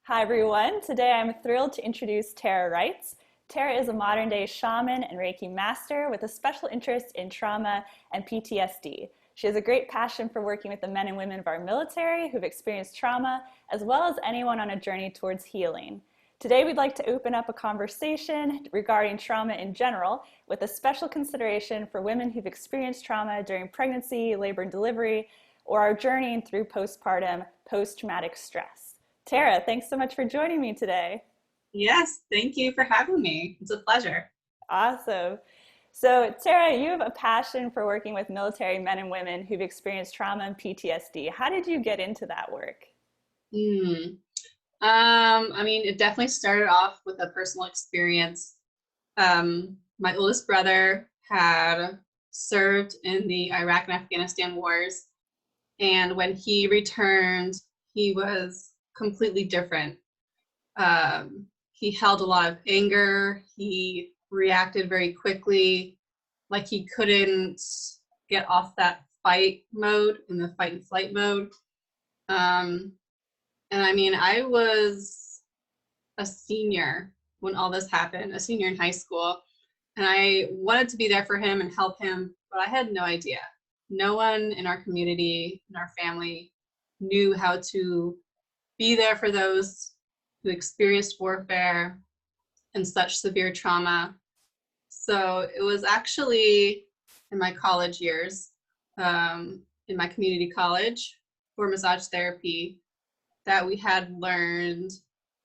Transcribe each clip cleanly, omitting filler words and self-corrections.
Hi everyone, today I'm thrilled to introduce Tara Reitz. Tara is a modern day shaman and Reiki master with a special interest in trauma and PTSD. She has a great passion for working with the men and women of our military who've experienced trauma, as well as anyone on a journey towards healing. Today we'd like to open up a conversation regarding trauma in general, with a special consideration for women who've experienced trauma during pregnancy, labor and delivery, or are journeying through postpartum post-traumatic stress. Tara, thanks so much for joining me today. Yes, thank you for having me. It's a pleasure. Awesome. So, Tara, you have a passion for working with military men and women who've experienced trauma and PTSD. How did you get into that work? Hmm. It definitely started off with a personal experience. My oldest brother had served in the Iraq and Afghanistan wars, and when he returned, he was completely different. He held a lot of anger. He reacted very quickly, like he couldn't get off that fight mode in the fight and flight mode. Um, I was a senior when all this happened, a senior in high school, and I wanted to be there for him and help him, but I had no idea. No one in our community, in our family, knew how to be there for those who experienced warfare and such severe trauma. So it was actually in my college years, in my community college for massage therapy, that we had learned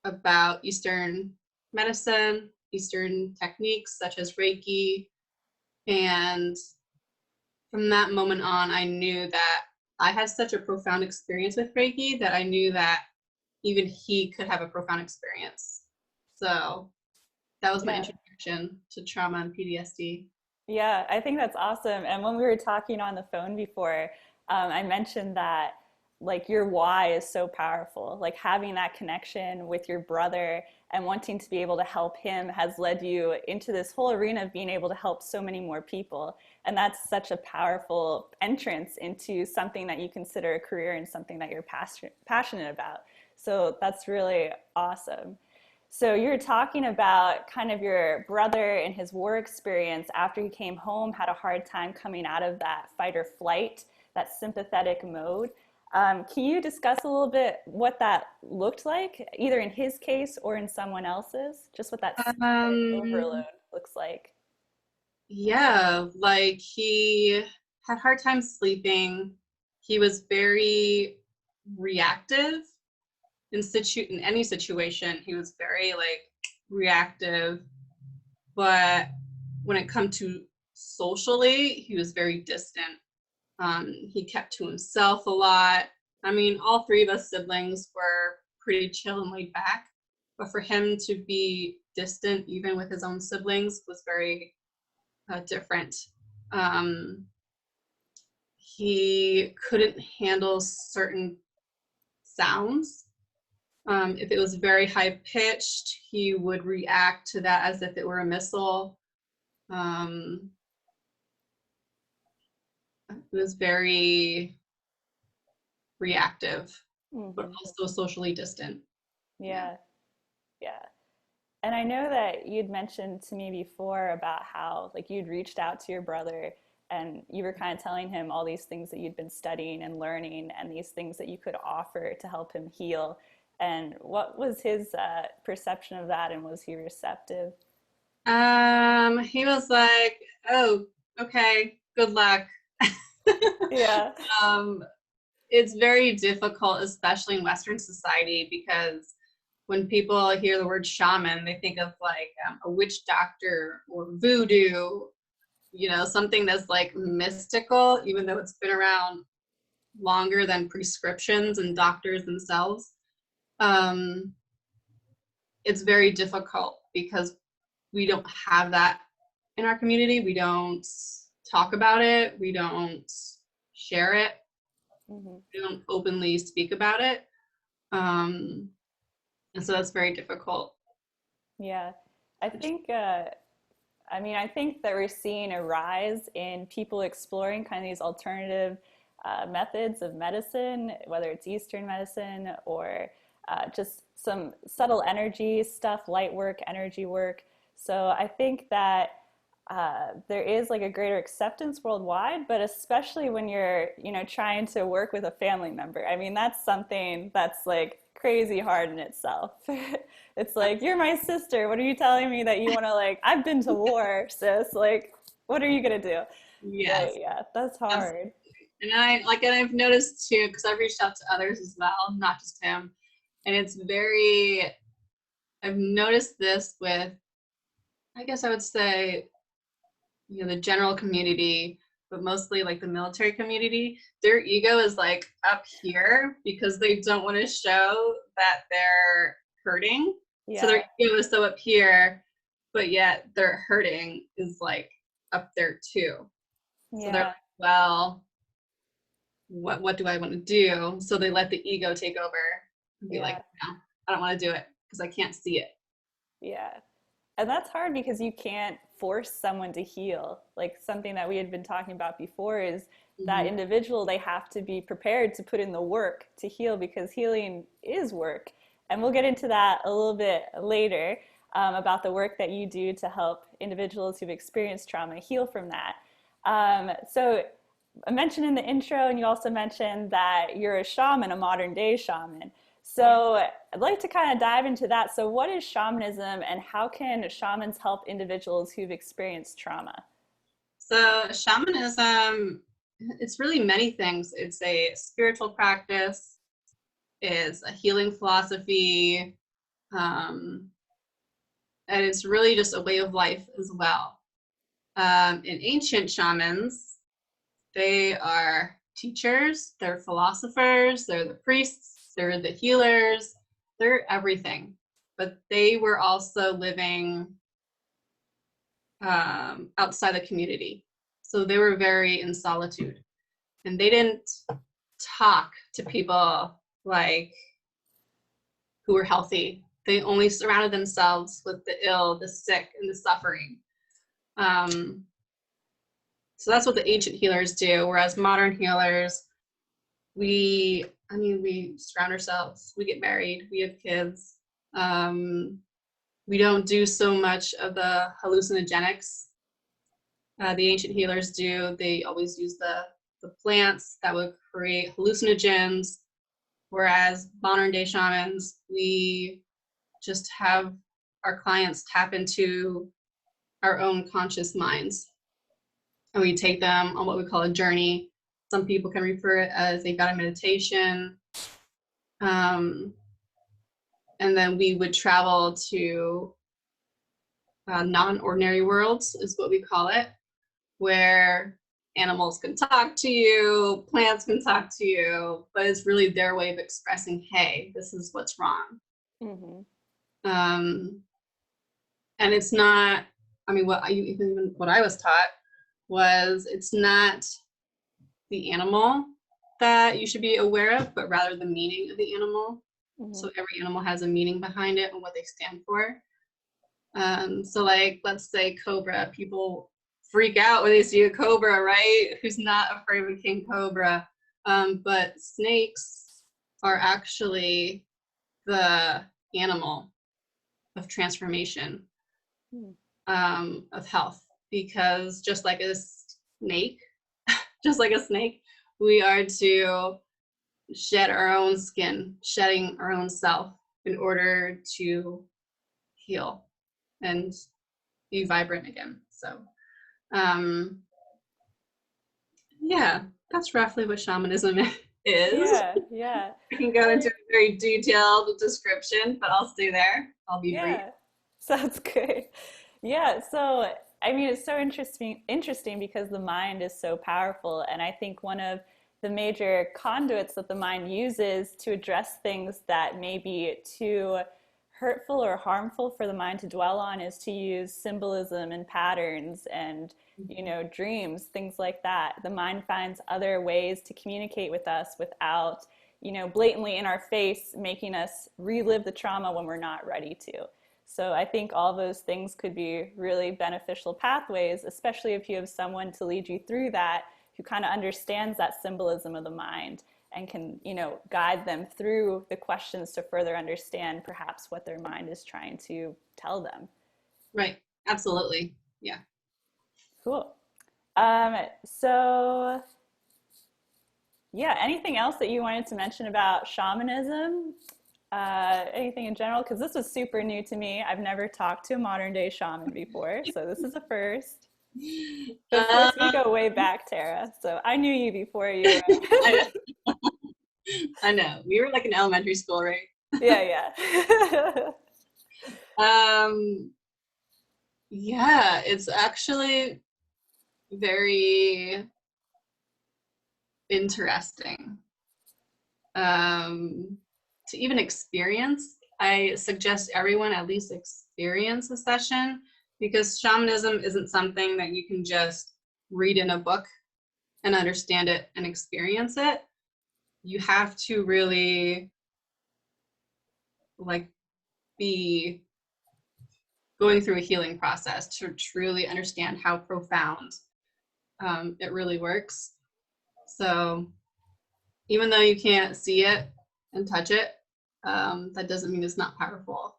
about Eastern medicine, Eastern techniques such as Reiki. And from that moment on, I knew that I had such a profound experience with Reiki that I knew that even he could have a profound experience. So that was my Yeah. introduction to trauma and PTSD. Yeah, I think that's awesome. And when we were talking on the phone before, I mentioned that like your why is so powerful. Like having that connection with your brother and wanting to be able to help him has led you into this whole arena of being able to help so many more people. And that's such a powerful entrance into something that you consider a career and something that you're passionate about. So that's really awesome. So you were talking about kind of your brother and his war experience after he came home, had a hard time coming out of that fight or flight, that sympathetic mode. Can you discuss a little bit what that looked like, either in his case or in someone else's? Just what that sympathetic Um, overload looks like. yeah, like he had hard time sleeping. He was very reactive in any situation. He was very like reactive, but when it come to socially, he was very distant. He kept to himself a lot. All three of us siblings were pretty chill and laid back, but for him to be distant, even with his own siblings, was very different. Um, he couldn't handle certain sounds. If it was very high pitched, he would react to that as if it were a missile. Um, it was very reactive, but Hmm. also socially distant. Yeah. Yeah, yeah. And I know that you'd mentioned to me before about how like you'd reached out to your brother and you were kind of telling him all these things that you'd been studying and learning and these things that you could offer to help him heal. And what was his perception of that, and was he receptive? He was like, "Oh, okay, good luck." Yeah. um, it's very difficult, especially in Western society, because when people hear the word shaman, they think of like a witch doctor or voodoo, something that's like mystical, even though it's been around longer than prescriptions and doctors themselves. Um, it's very difficult because we don't have that in our community. We don't talk about it. We don't share it. Hmm. We don't openly speak about it. Um, and so that's very difficult. Yeah. I think I think that we're seeing a rise in people exploring kind of these alternative methods of medicine, whether it's Eastern medicine or just some subtle energy stuff, light work, energy work. So I think that there is like a greater acceptance worldwide, but especially when you're, trying to work with a family member. I mean, that's something that's like crazy hard in itself. It's like, you're my sister. What are you telling me that you want to like, I've been to war, sis. Like, what are you going to do? Yes. But yeah, that's hard. And I've noticed too, because I've reached out to others as well, not just him. And I've noticed this with, I guess I would say, the general community, but mostly like the military community. Their ego is like up here because they don't want to show that they're hurting. Yeah. So their ego is so up here, but yet their hurting is like up there too. Yeah. So they're like, well, what do I want to do? So they let the ego take over and be like, no, I don't want to do it because I can't see it. Yeah. And that's hard because you can't force someone to heal. Like something that we had been talking about before is that individual, they have to be prepared to put in the work to heal, because healing is work. And we'll get into that a little bit later, about the work that you do to help individuals who've experienced trauma heal from that. So I mentioned in the intro, and you also mentioned that you're a shaman, a modern day shaman. So I'd like to kind of dive into that. So what is shamanism, and how can shamans help individuals who've experienced trauma? So shamanism, it's really many things. It's a spiritual practice, it's a healing philosophy, and it's really just a way of life as well. In ancient shamans, they are teachers, they're philosophers, they're the priests, they're the healers, they're everything. But they were also living outside the community. So they were very in solitude. And they didn't talk to people like who were healthy. They only surrounded themselves with the ill, the sick, and the suffering. So that's what the ancient healers do. Whereas modern healers, we surround ourselves, we get married, we have kids. We don't do so much of the hallucinogenics. The ancient healers do. They always use the plants that would create hallucinogens, whereas modern day shamans, we just have our clients tap into our own conscious minds, and we take them on what we call a journey. Some people can refer it as a guided meditation. And then we would travel to non-ordinary worlds, is what we call it, where animals can talk to you, plants can talk to you, but it's really their way of expressing, hey, this is what's wrong. And it's not, what I was taught was, it's not the animal that you should be aware of, but rather the meaning of the animal. So every animal has a meaning behind it and what they stand for. So like, let's say cobra, people freak out when they see a cobra, right? Who's not afraid of a king cobra? But snakes are actually the animal of transformation, of health, because just like a snake, we are to shed our own skin, shedding our own self in order to heal and be vibrant again. So yeah, that's roughly what shamanism is. Yeah. I can go into a very detailed description, but I'll stay there. I'll be brief. Sounds good. Yeah, so it's so interesting because the mind is so powerful, and I think one of the major conduits that the mind uses to address things that may be too hurtful or harmful for the mind to dwell on is to use symbolism and patterns and dreams, things like that. The mind finds other ways to communicate with us without blatantly in our face making us relive the trauma when we're not ready to. So I think all those things could be really beneficial pathways, especially if you have someone to lead you through that who kind of understands that symbolism of the mind and can, you know, guide them through the questions to further understand perhaps what their mind is trying to tell them. Right. Absolutely. Yeah. Cool. So yeah, anything else that you wanted to mention about shamanism? Anything in general? Because this was super new to me. I've never talked to a modern day shaman before, so this is a first. Of course, we go way back, Tara. So I knew you before you. I know. We were like in elementary school, right? Yeah, yeah. Yeah, it's actually very interesting to even experience. I suggest everyone at least experience a session, because shamanism isn't something that you can just read in a book and understand it and experience it. You have to really like be going through a healing process to truly understand how profound it really works. So even though you can't see it and touch it, that doesn't mean it's not powerful.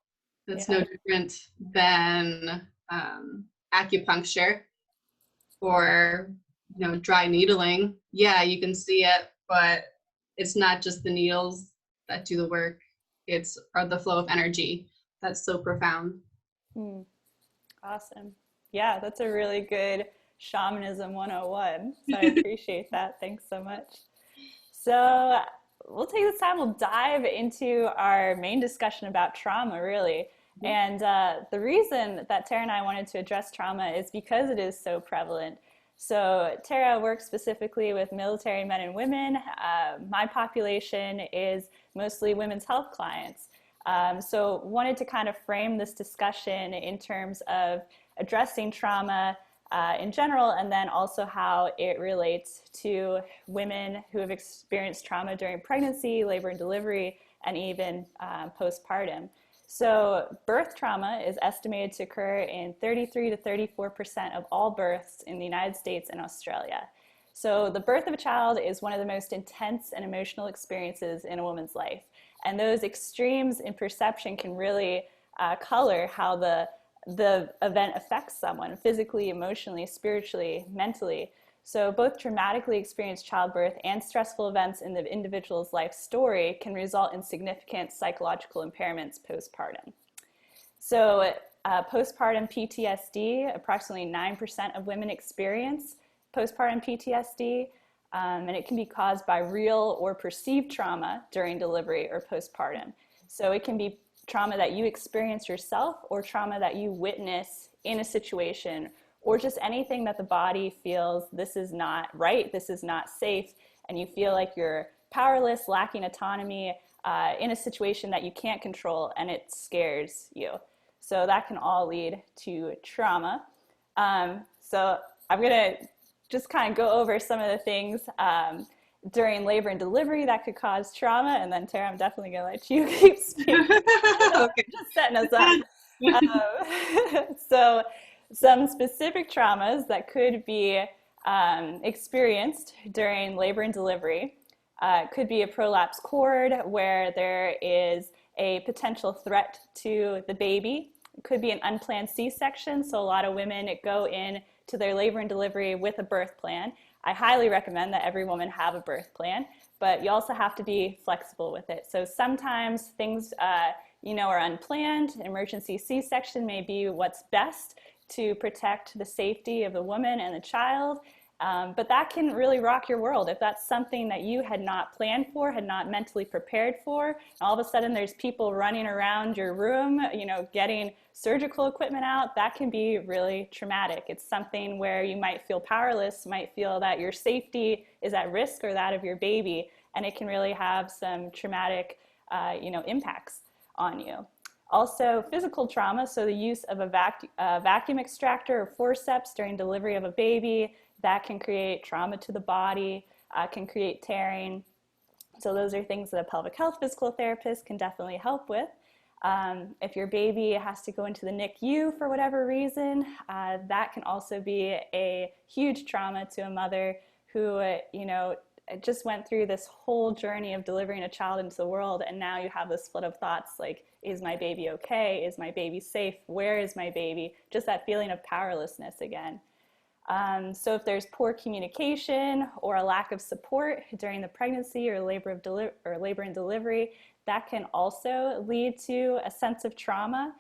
It's no different than acupuncture or, you know, dry needling. Yeah, you can see it, but it's not just the needles that do the work. It's the flow of energy that's so profound. Awesome. Yeah, that's a really good shamanism 101. So I appreciate that. Thanks so much. So we'll take this time, we'll dive into our main discussion about trauma, really. And the reason that Tara and I wanted to address trauma is because it is so prevalent. So Tara works specifically with military men and women. My population is mostly women's health clients. So wanted to kind of frame this discussion in terms of addressing trauma in general, and then also how it relates to women who have experienced trauma during pregnancy, labor and delivery, and even postpartum. So birth trauma is estimated to occur in 33 to 34% of all births in the United States and Australia. So the birth of a child is one of the most intense and emotional experiences in a woman's life. And those extremes in perception can really color how the event affects someone physically, emotionally, spiritually, mentally. So both traumatically experienced childbirth and stressful events in the individual's life story can result in significant psychological impairments postpartum. So postpartum PTSD, approximately 9% of women experience postpartum PTSD, and it can be caused by real or perceived trauma during delivery or postpartum. So it can be trauma that you experience yourself, or trauma that you witness in a situation, or just anything that the body feels this is not right, this is not safe, and you feel like you're powerless, lacking autonomy in a situation that you can't control, and it scares you. So that can all lead to trauma. So I'm going to just kind of go over some of the things during labor and delivery that could cause trauma, and then Tara, I'm definitely going to let you keep speaking. Okay. Just setting us up. So some specific traumas that could be experienced during labor and delivery could be a prolapsed cord, where there is a potential threat to the baby. It could be an unplanned C-section. So a lot of women go in to their labor and delivery with a birth plan. I highly recommend that every woman have a birth plan, but you also have to be flexible with it. So sometimes things are unplanned. Emergency C-section may be what's best to protect the safety of the woman and the child. But that can really rock your world if that's something that you had not planned for, had not mentally prepared for. And all of a sudden there's people running around your room, getting surgical equipment out. That can be really traumatic. It's something where you might feel powerless, might feel that your safety is at risk, or that of your baby, and it can really have some traumatic impacts on you. Also, physical trauma, so the use of a vacuum extractor or forceps during delivery of a baby, that can create trauma to the body, can create tearing. So those are things that a pelvic health physical therapist can definitely help with. If your baby has to go into the NICU for whatever reason, that can also be a huge trauma to a mother who, just went through this whole journey of delivering a child into the world, and now you have this flood of thoughts like, is my baby okay? Is my baby safe? Where is my baby? Just that feeling of powerlessness again. So if there's poor communication or a lack of support during the pregnancy or labor and delivery, that can also lead to a sense of trauma,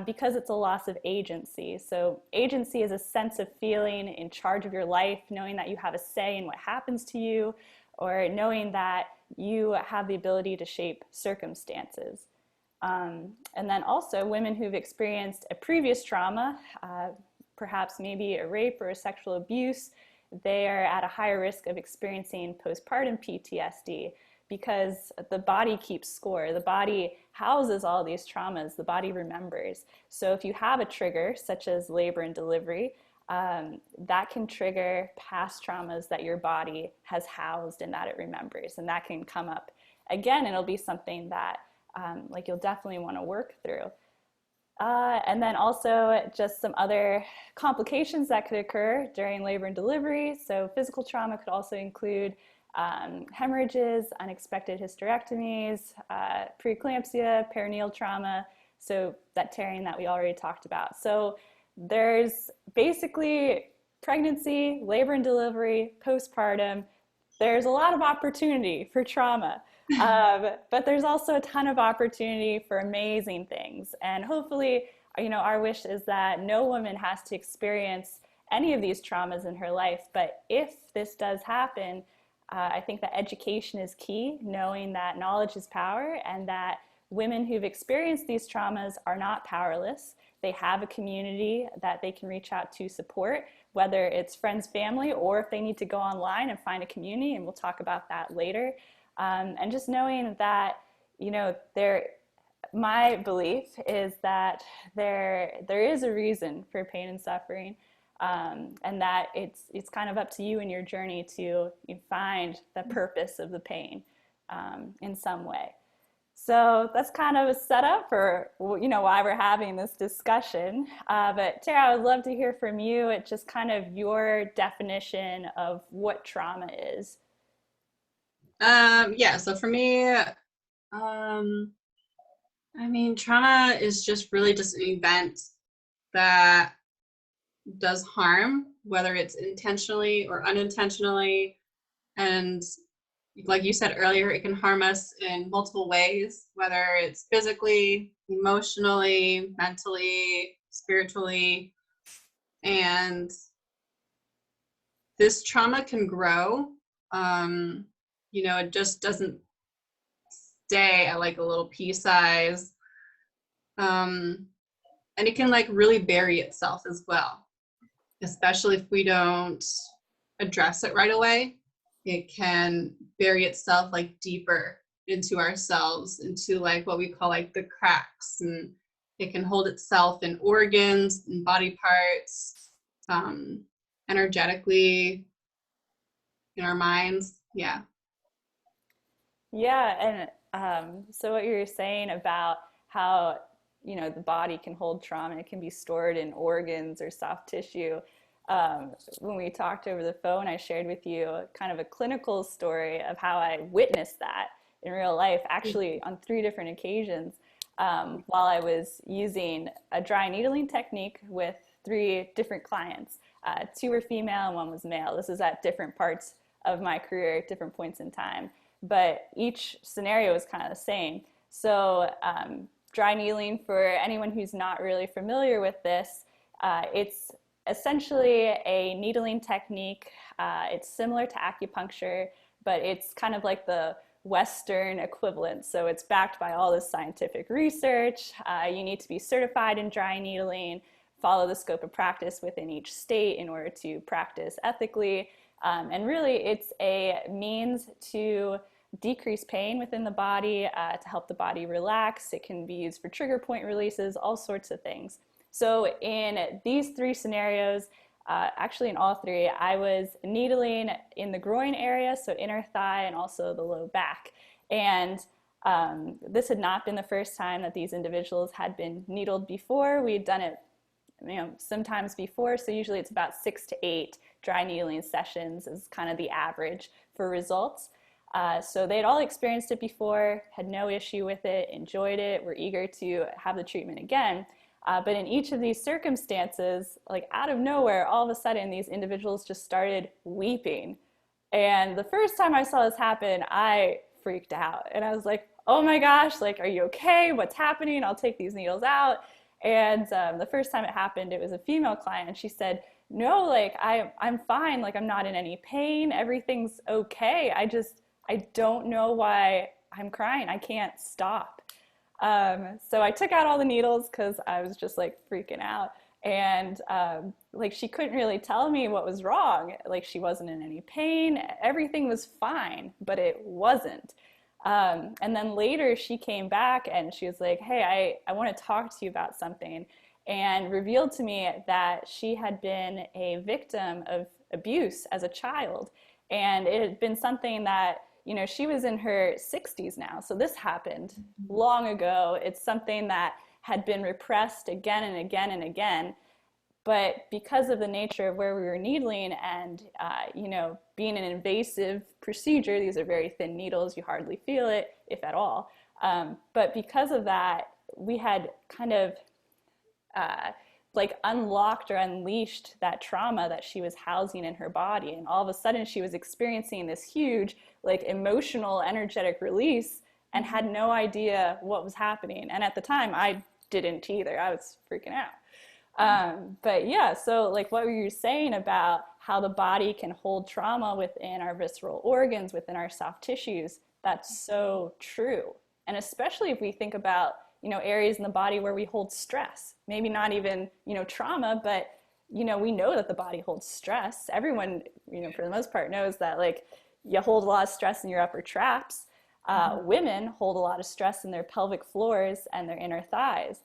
because it's a loss of agency. So agency is a sense of feeling in charge of your life, knowing that you have a say in what happens to you, or knowing that you have the ability to shape circumstances. And then also women who've experienced a previous trauma, perhaps maybe a rape or a sexual abuse, they are at a higher risk of experiencing postpartum PTSD, because the body keeps score. The body houses all these traumas. The body remembers. So if you have a trigger, such as labor and delivery, that can trigger past traumas that your body has housed and that it remembers. And that can come up again, and it'll be something that like you'll definitely want to work through. And then also just some other complications that could occur during labor and delivery. So physical trauma could also include hemorrhages, unexpected hysterectomies, preeclampsia, perineal trauma, so that tearing that we already talked about. So there's basically pregnancy, labor and delivery, postpartum. There's a lot of opportunity for trauma, but there's also a ton of opportunity for amazing things. And hopefully, our wish is that no woman has to experience any of these traumas in her life. But if this does happen, I think that education is key, knowing that knowledge is power, and that women who've experienced these traumas are not powerless. They have a community that they can reach out to support, whether it's friends, family, or if they need to go online and find a community, and we'll talk about that later. And just knowing that, my belief is that there is a reason for pain and suffering. And that it's kind of up to you in your journey to find the purpose of the pain in some way. So that's kind of a setup for why we're having this discussion. But Tara, I would love to hear from you. It's just kind of your definition of what trauma is. Yeah. So for me, trauma is just really just an event that does harm, whether it's intentionally or unintentionally. And like you said earlier, it can harm us in multiple ways, whether it's physically, emotionally, mentally, spiritually. And this trauma can grow. It just doesn't stay at like a little pea size. And it can like really bury itself as well, especially if we don't address it right away. It can bury itself like deeper into ourselves, into like what we call like the cracks, and it can hold itself in organs and body parts, energetically, in our minds. Yeah. Yeah, and so what you were saying about how the body can hold trauma, it can be stored in organs or soft tissue. When we talked over the phone, I shared with you kind of a clinical story of how I witnessed that in real life, actually on 3 different occasions, while I was using a dry needling technique with 3 different clients. 2 were female and 1 was male. This is at different parts of my career at different points in time, but each scenario was kind of the same. So dry needling, for anyone who's not really familiar with this, it's essentially a needling technique. It's similar to acupuncture, but it's kind of like the Western equivalent. So it's backed by all this scientific research. You need to be certified in dry needling, follow the scope of practice within each state in order to practice ethically. And really, it's a means to decrease pain within the body, to help the body relax. It can be used for trigger point releases, all sorts of things. So in these 3 scenarios, actually in all 3, I was needling in the groin area, so inner thigh, and also the low back. And this had not been the first time that these individuals had been needled before. We had done it sometimes before, so usually it's about 6 to 8 dry needling sessions is kind of the average for results. So they'd all experienced it before, had no issue with it, enjoyed it, were eager to have the treatment again. But in each of these circumstances, like out of nowhere, all of a sudden these individuals just started weeping. And the first time I saw this happen, I freaked out. And I was like, oh my gosh, like, are you okay? What's happening? I'll take these needles out. And the first time it happened, it was a female client. And she said, no, like, I'm fine. Like, I'm not in any pain. Everything's okay. I don't know why I'm crying. I can't stop. So I took out all the needles because I was just like freaking out. And like she couldn't really tell me what was wrong. Like she wasn't in any pain. Everything was fine, but it wasn't. And then later she came back and she was like, hey, I want to talk to you about something. And revealed to me that she had been a victim of abuse as a child. And it had been something that, you know, she was in her 60s now. So this happened long ago. It's something that had been repressed again and again and again. But because of the nature of where we were needling and, you know, being an invasive procedure, these are very thin needles, you hardly feel it, if at all. But because of that, we had kind of like unlocked or unleashed that trauma that she was housing in her body. And all of a sudden she was experiencing this huge, like emotional, energetic release and had no idea what was happening. And at the time I didn't either. I was freaking out. But yeah, so like what were you saying about how the body can hold trauma within our visceral organs, within our soft tissues? That's so true. And especially if we think about, you know, areas in the body where we hold stress, maybe not even, you know, trauma, but, you know, we know that the body holds stress. Everyone, you know, for the most part knows that, like, you hold a lot of stress in your upper traps. Women hold a lot of stress in their pelvic floors and their inner thighs,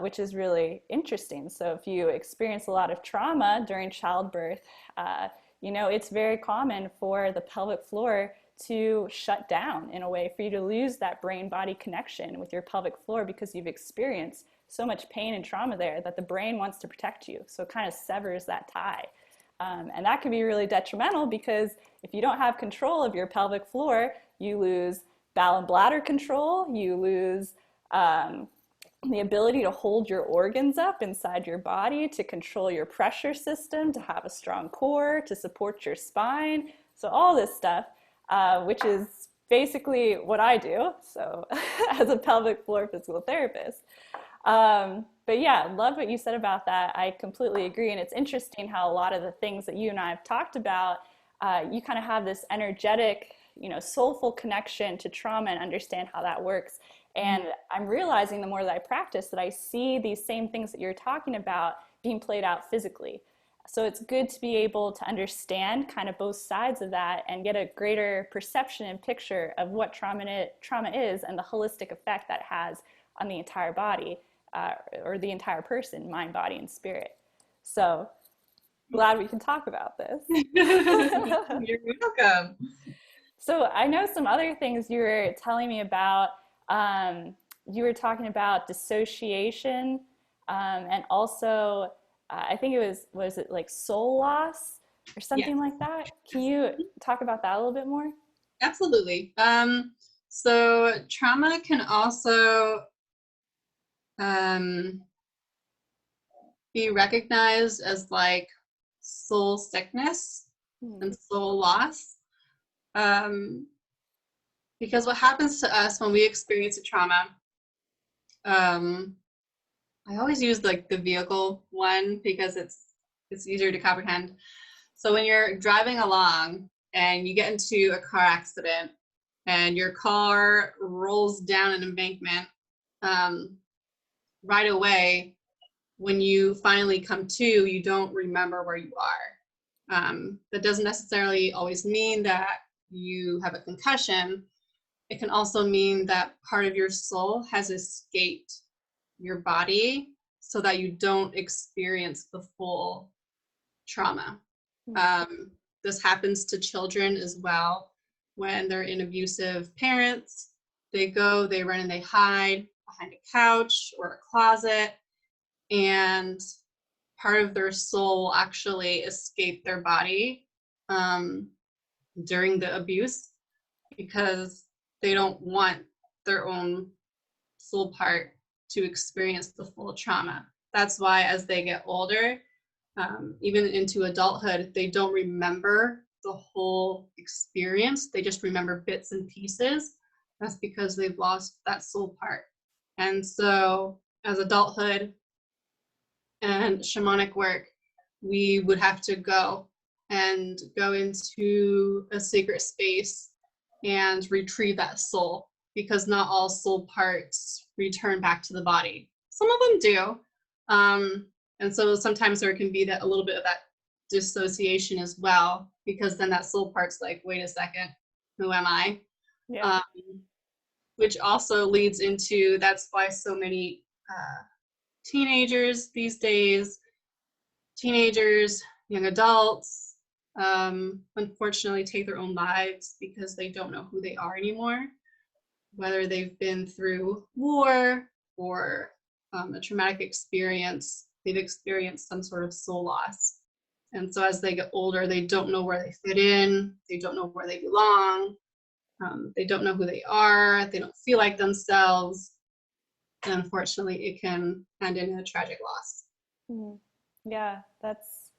which is really interesting. So if you experience a lot of trauma during childbirth, you know, it's very common for the pelvic floor to shut down in a way, for you to lose that brain-body connection with your pelvic floor because you've experienced so much pain and trauma there that the brain wants to protect you. So it kind of severs that tie. And that can be really detrimental because if you don't have control of your pelvic floor, you lose bowel and bladder control, you lose the ability to hold your organs up inside your body, to control your pressure system, to have a strong core, to support your spine. So all this stuff. Which is basically what I do, so as a pelvic floor physical therapist. But yeah, love what you said about that. I completely agree, and it's interesting how a lot of the things that you and I have talked about, you kind of have this energetic, you know, soulful connection to trauma and understand how that works. And I'm realizing the more that I practice that I see these same things that you're talking about being played out physically. So it's good to be able to understand kind of both sides of that and get a greater perception and picture of what trauma is and the holistic effect that it has on the entire body or the entire person, mind, body, and spirit. So glad we can talk about this. You're welcome. So I know some other things you were telling me about. You were talking about dissociation and also I think it was it like soul loss or something like that? Can you talk about that a little bit more? Absolutely. So trauma can also be recognized as like soul sickness and soul loss. Because what happens to us when we experience a trauma, I always use like the vehicle one because it's easier to comprehend. So when you're driving along and you get into a car accident and your car rolls down an embankment, right away, when you finally come to, you don't remember where you are. That doesn't necessarily always mean that you have a concussion. It can also mean that part of your soul has escaped your body so that you don't experience the full trauma. This happens to children as well. When they're in abusive parents, they run and they hide behind a couch or a closet, and part of their soul will actually escape their body during the abuse because they don't want their own soul part to experience the full trauma. That's why as they get older, even into adulthood, they don't remember the whole experience. They just remember bits and pieces. That's because they've lost that soul part. And so as adulthood and shamanic work, we would have to go into a sacred space and retrieve that soul, because not all soul parts return back to the body. Some of them do. And so sometimes there can be that a little bit of that dissociation as well, because then that soul part's like, wait a second, who am I? Yeah. Which also leads into, that's why so many teenagers these days, young adults, unfortunately take their own lives because they don't know who they are anymore, whether they've been through war or a traumatic experience. They've experienced some sort of soul loss. And so as they get older, they don't know where they fit in. They don't know where they belong. They don't know who they are. They don't feel like themselves. And unfortunately, it can end in a tragic loss. Yeah, that's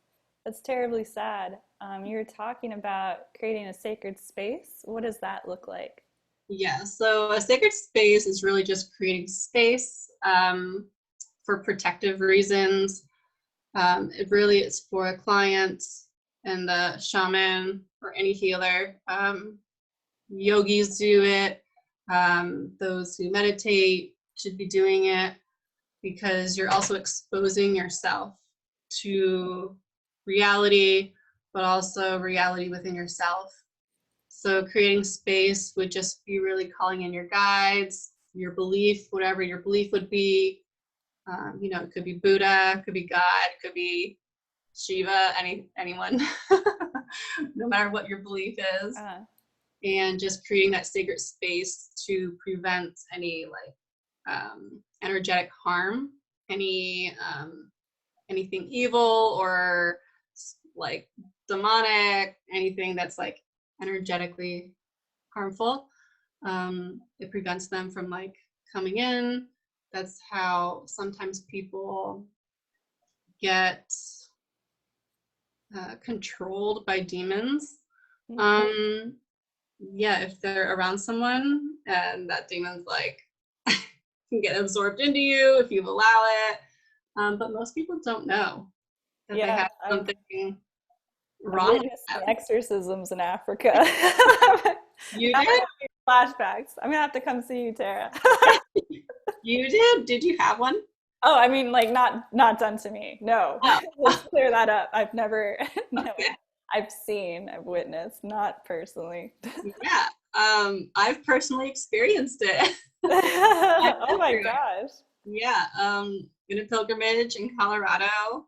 terribly sad. You were talking about creating a sacred space. What does that look like? Yeah, so a sacred space is really just creating space for protective reasons. It really is for a client and the shaman or any healer. Yogis do it. Those who meditate should be doing it, because you're also exposing yourself to reality, but also reality within yourself. So creating space would just be really calling in your guides, your belief, whatever your belief would be. It could be Buddha, it could be God, it could be Shiva, anyone, no matter what your belief is. And just creating that sacred space to prevent any energetic harm, anything evil or like demonic, anything that's like energetically harmful. It prevents them from like coming in. That's how sometimes people get controlled by demons. If they're around someone and that demon's like can get absorbed into you if you allow it. But most people don't know that they have something wrong with them. Exorcisms in Africa. You did? Flashbacks. I'm gonna have to come see you, Tara. You did? Did you have one? Oh, I mean, like not done to me. No. Oh. Let's clear that up. I've never. No. Okay. I've seen, I've witnessed, not personally. Yeah. I've personally experienced it. Oh my gosh. Yeah. In a pilgrimage in Colorado.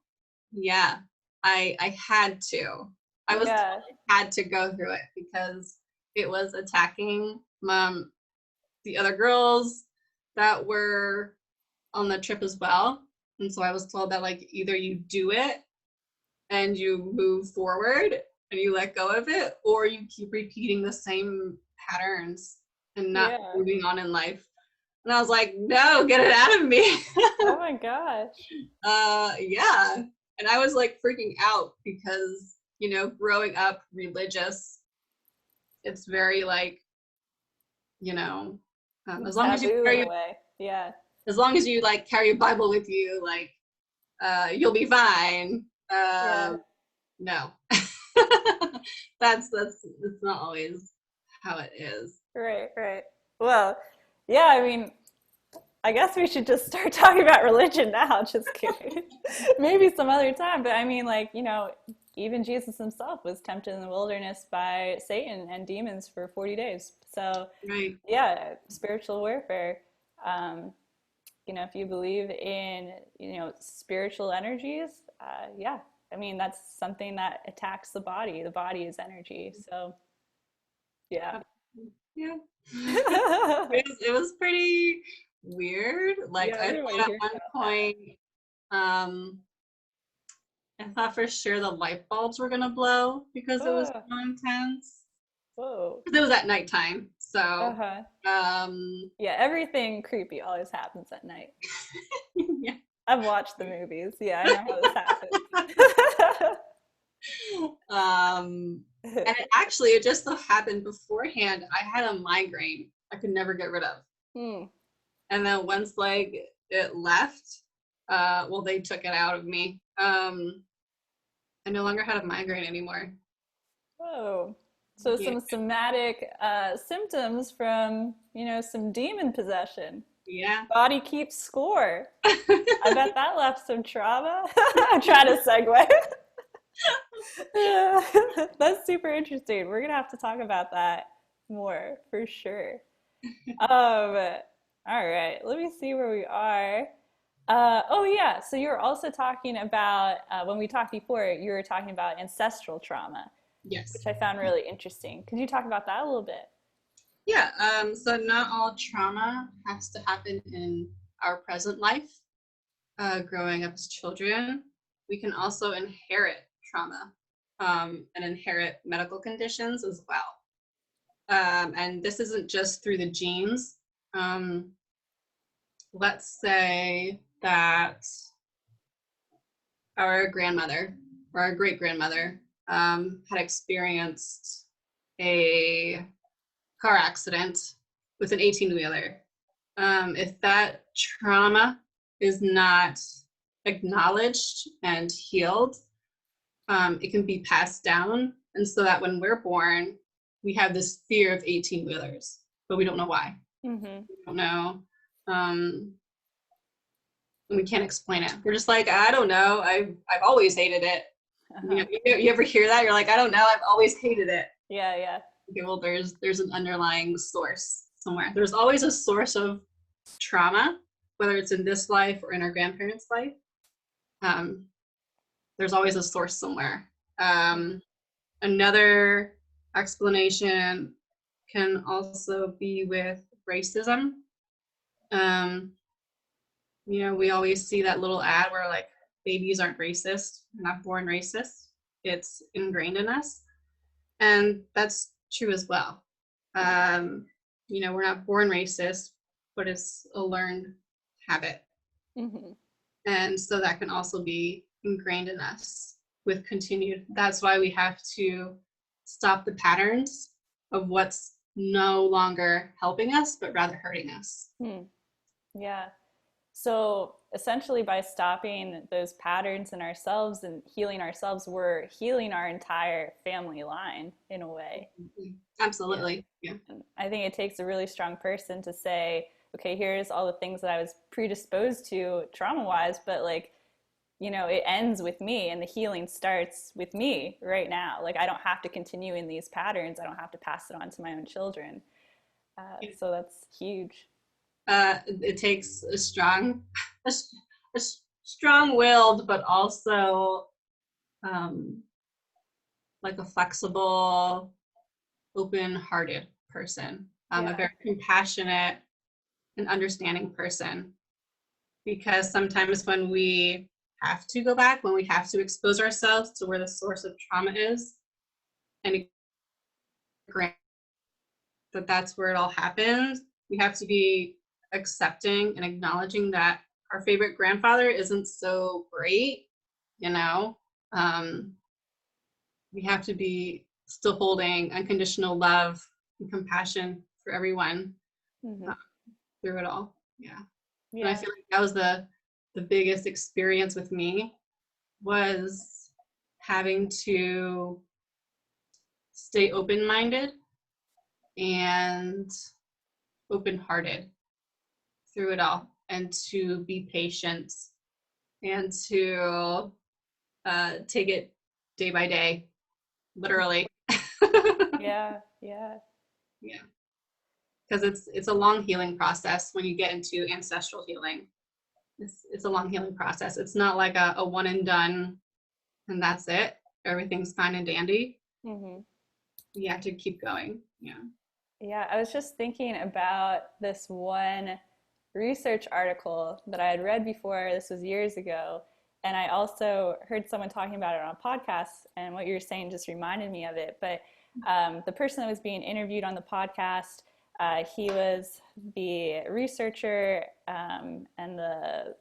Yeah. I had to. I had to go through it because it was attacking the other girls that were on the trip as well. And so I was told that like either you do it and you move forward and you let go of it, or you keep repeating the same patterns and not moving on in life. And I was like, no, get it out of me. Oh my gosh. Yeah. And I was like freaking out because, growing up religious, it's very like, as long as you carry as long as you like carry a Bible with you, like you'll be fine. No. that's not always how it is. Right. Well, yeah, I mean, I guess we should just start talking about religion now. Just kidding. Maybe some other time. But I mean, like, even Jesus himself was tempted in the wilderness by Satan and demons for 40 days. So, yeah, spiritual warfare. If you believe in, spiritual energies, I mean, that's something that attacks the body. The body is energy. So, yeah. Yeah. It was pretty weird. Like I thought at one point, I thought for sure the light bulbs were gonna blow because it was so intense. Whoa. It was at nighttime. So, Uh-huh. um, Yeah, everything creepy always happens at night. yeah. I've watched the movies. Yeah, I know how this happens. And it just so happened beforehand, I had a migraine I could never get rid of. Hmm. And then once like it left, well, they took it out of me. I no longer had a migraine anymore. Whoa. So Yeah. some somatic symptoms from, some demon possession. Yeah. Body keeps score. I bet that left some trauma. I'm trying to segue. That's super interesting. We're gonna have to talk about that more for sure. All right, let me see where we are. Oh yeah, so you were also talking about when we talked before, you were talking about ancestral trauma, Yes. which I found really interesting. Could you talk about that a little bit? Yeah. So not all trauma has to happen in our present life. Growing up as children, we can also inherit trauma and inherit medical conditions as well. And this isn't just through the genes. Um, let's say that our grandmother or our great grandmother had experienced a car accident with an 18-wheeler. If that trauma is not acknowledged and healed, it can be passed down. And so that when we're born, we have this fear of 18-wheelers, but we don't know why. Mm-hmm. We don't know. And we can't explain it. We're just like, I don't know. I've always hated it. Uh-huh. You ever hear that? You're like, I don't know. I've always hated it. Yeah, yeah. Okay, well, there's an underlying source somewhere. There's always a source of trauma, whether it's in this life or in our grandparents' life. There's always a source somewhere. Another explanation can also be with racism. We always see that little ad where like babies aren't racist, they're not born racist. It's ingrained in us. And that's true as well. We're not born racist, but it's a learned habit. Mm-hmm. And so that can also be ingrained in us with continued. That's why we have to stop the patterns of what's no longer helping us, but rather hurting us. Yeah. So essentially, by stopping those patterns in ourselves and healing ourselves, we're healing our entire family line in a way. Absolutely. Yeah. And I think it takes a really strong person to say, okay, here's all the things that I was predisposed to trauma wise, but it ends with me and the healing starts with me right now. Like, I don't have to continue in these patterns. I don't have to pass it on to my own children. So that's huge. It takes a strong-willed, but also like a flexible, open-hearted person, a very compassionate and understanding person. Because sometimes when we have to go back, when we have to expose ourselves to where the source of trauma is, and grant that that's where it all happens, we have to be accepting and acknowledging that our favorite grandfather isn't so great. We have to be still holding unconditional love and compassion for everyone through it all. Yeah. And I feel like that was the biggest experience with me, was having to stay open-minded and open-hearted through it all, and to be patient and to take it day by day, literally. Yeah. Because it's a long healing process when you get into ancestral healing. It's a long healing process. It's not like a one and done and that's it. Everything's fine and dandy. You have to keep going. Yeah, I was just thinking about this one research article that I had read before. This was years ago. And I also heard someone talking about it on a podcast, and what you were saying just reminded me of it. But The person that was being interviewed on the podcast, he was the researcher and the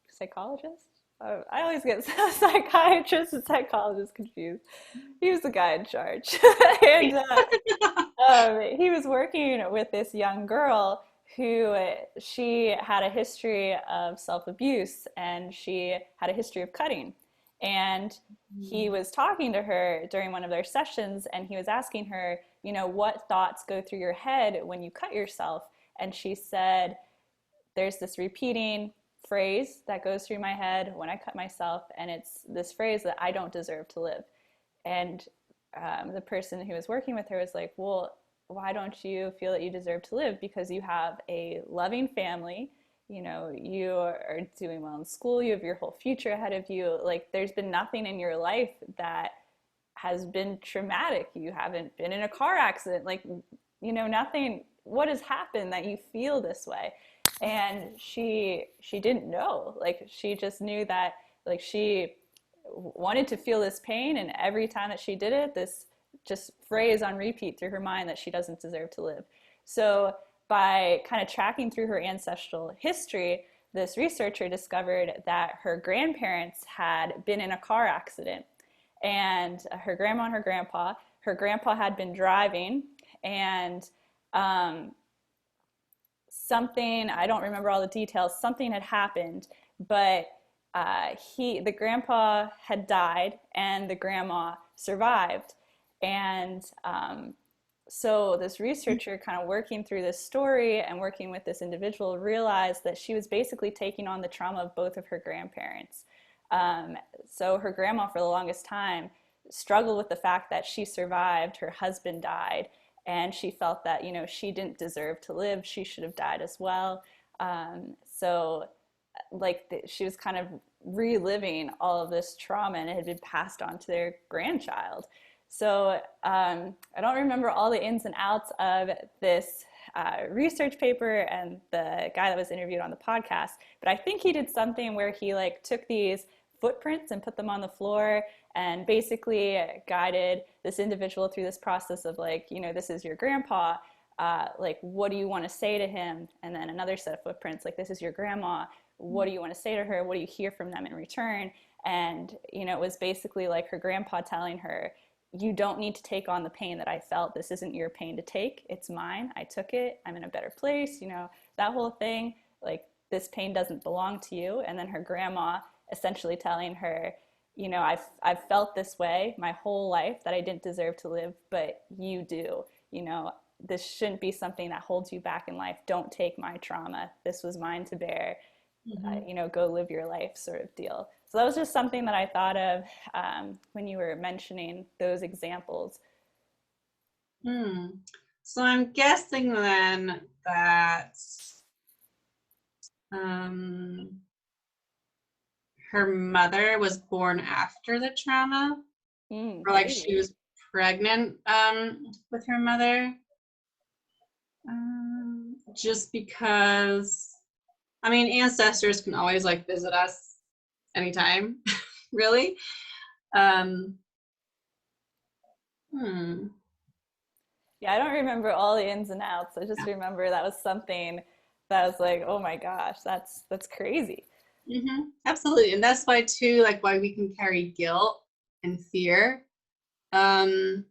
psychologist. I always get psychiatrist and psychologist confused. He was the guy in charge. And he was working with this young girl who she had a history of self-abuse and she had a history of cutting. And he was talking to her during one of their sessions and he was asking her, you know, what thoughts go through your head when you cut yourself? And she said, there's this repeating phrase that goes through my head when I cut myself, and it's this phrase that I don't deserve to live. And the person who was working with her was like, well, why don't you feel that you deserve to live? Because you have a loving family, you know, you are doing well in school, you have your whole future ahead of you. Like, there's been nothing in your life that has been traumatic. You haven't been in a car accident, like, you know, nothing. What has happened that you feel this way? And she didn't know. Like, she just knew that, like, she wanted to feel this pain, and every time that she did it, this just phrase on repeat through her mind that she doesn't deserve to live. So by kind of tracking through her ancestral history, this researcher discovered that her grandparents had been in a car accident, and her grandma and her grandpa had been driving, and something, I don't remember all the details, something had happened, but the grandpa had died and the grandma survived. And so this researcher, kind of working through this story and working with this individual, realized that she was basically taking on the trauma of both of her grandparents. So her grandma, for the longest time, struggled with the fact that she survived, her husband died, and she felt that, you know, she didn't deserve to live, she should have died as well. So like she was kind of reliving all of this trauma, and it had been passed on to their grandchild. So I don't remember all the ins and outs of this research paper and the guy that was interviewed on the podcast, but I think he did something where he like took these footprints and put them on the floor and basically guided this individual through this process of like, you know, this is your grandpa, like, what do you want to say to him? And then another set of footprints, like, this is your grandma, what do you want to say to her? What do you hear from them in return? And, you know, it was basically like her grandpa telling her, you don't need to take on the pain that I felt. This isn't your pain to take. It's mine. I took it. I'm in a better place. You know, that whole thing, like, this pain doesn't belong to you. And then her grandma essentially telling her, you know, I've felt this way my whole life, that I didn't deserve to live, but you do. You know, this shouldn't be something that holds you back in life. Don't take my trauma. This was mine to bear. You know, go live your life, sort of deal. So that was just something that I thought of when you were mentioning those examples. So I'm guessing then that her mother was born after the trauma, or like Maybe. she was pregnant with her mother, just because, I mean, ancestors can always like visit us anytime, really. Yeah, I don't remember all the ins and outs. I just remember that was something that was like, oh my gosh, that's crazy. Absolutely. And that's why too, like, why we can carry guilt and fear. You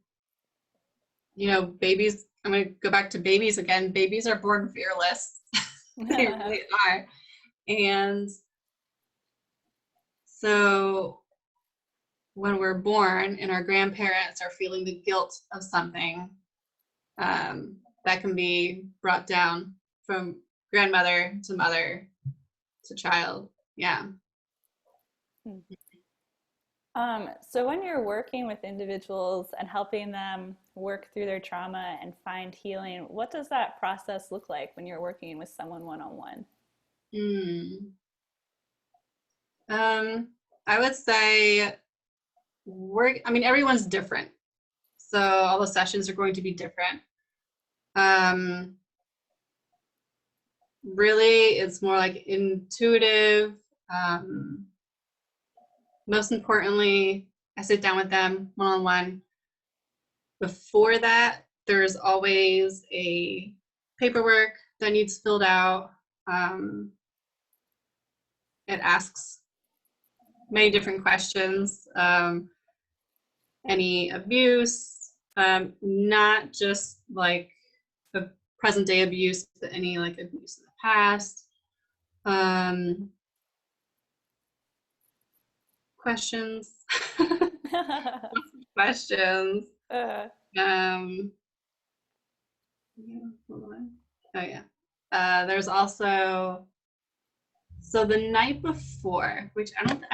know, babies, I'm going to go back to babies again. Babies are born fearless. They really are. And so when we're born and our grandparents are feeling the guilt of something, that can be brought down from grandmother to mother to child. Yeah. So when you're working with individuals and helping them work through their trauma and find healing, what does that process look like when you're working with someone one-on-one? I would say I mean, everyone's different. So all the sessions are going to be different. Really, it's more like intuitive. Most importantly, I sit down with them one-on-one Before that, there's always a paperwork that needs filled out. It asks many different questions. Any abuse, not just like the present day abuse, but any like abuse in the past. Questions. Questions. Uh, Yeah, hold on. Oh yeah. There's also, so the night before, which I don't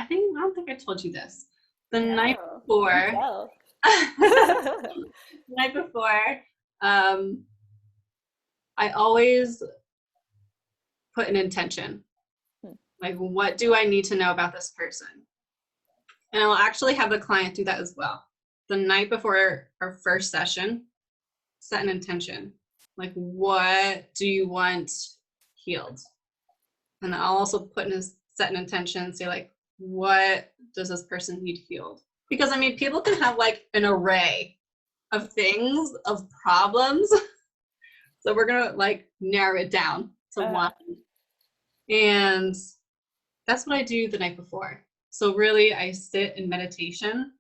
think I told you this. The night no, before, you tell. the night before, I always put an intention. Like, what do I need to know about this person? And I'll actually have the client do that as well. The night before our first session, set an intention. Like, what do you want healed? And I'll also set an intention, say like, what does this person need healed? Because I mean, people can have like an array of things, of problems. So we're gonna like narrow it down to one. And that's what I do the night before. So really I sit in meditation.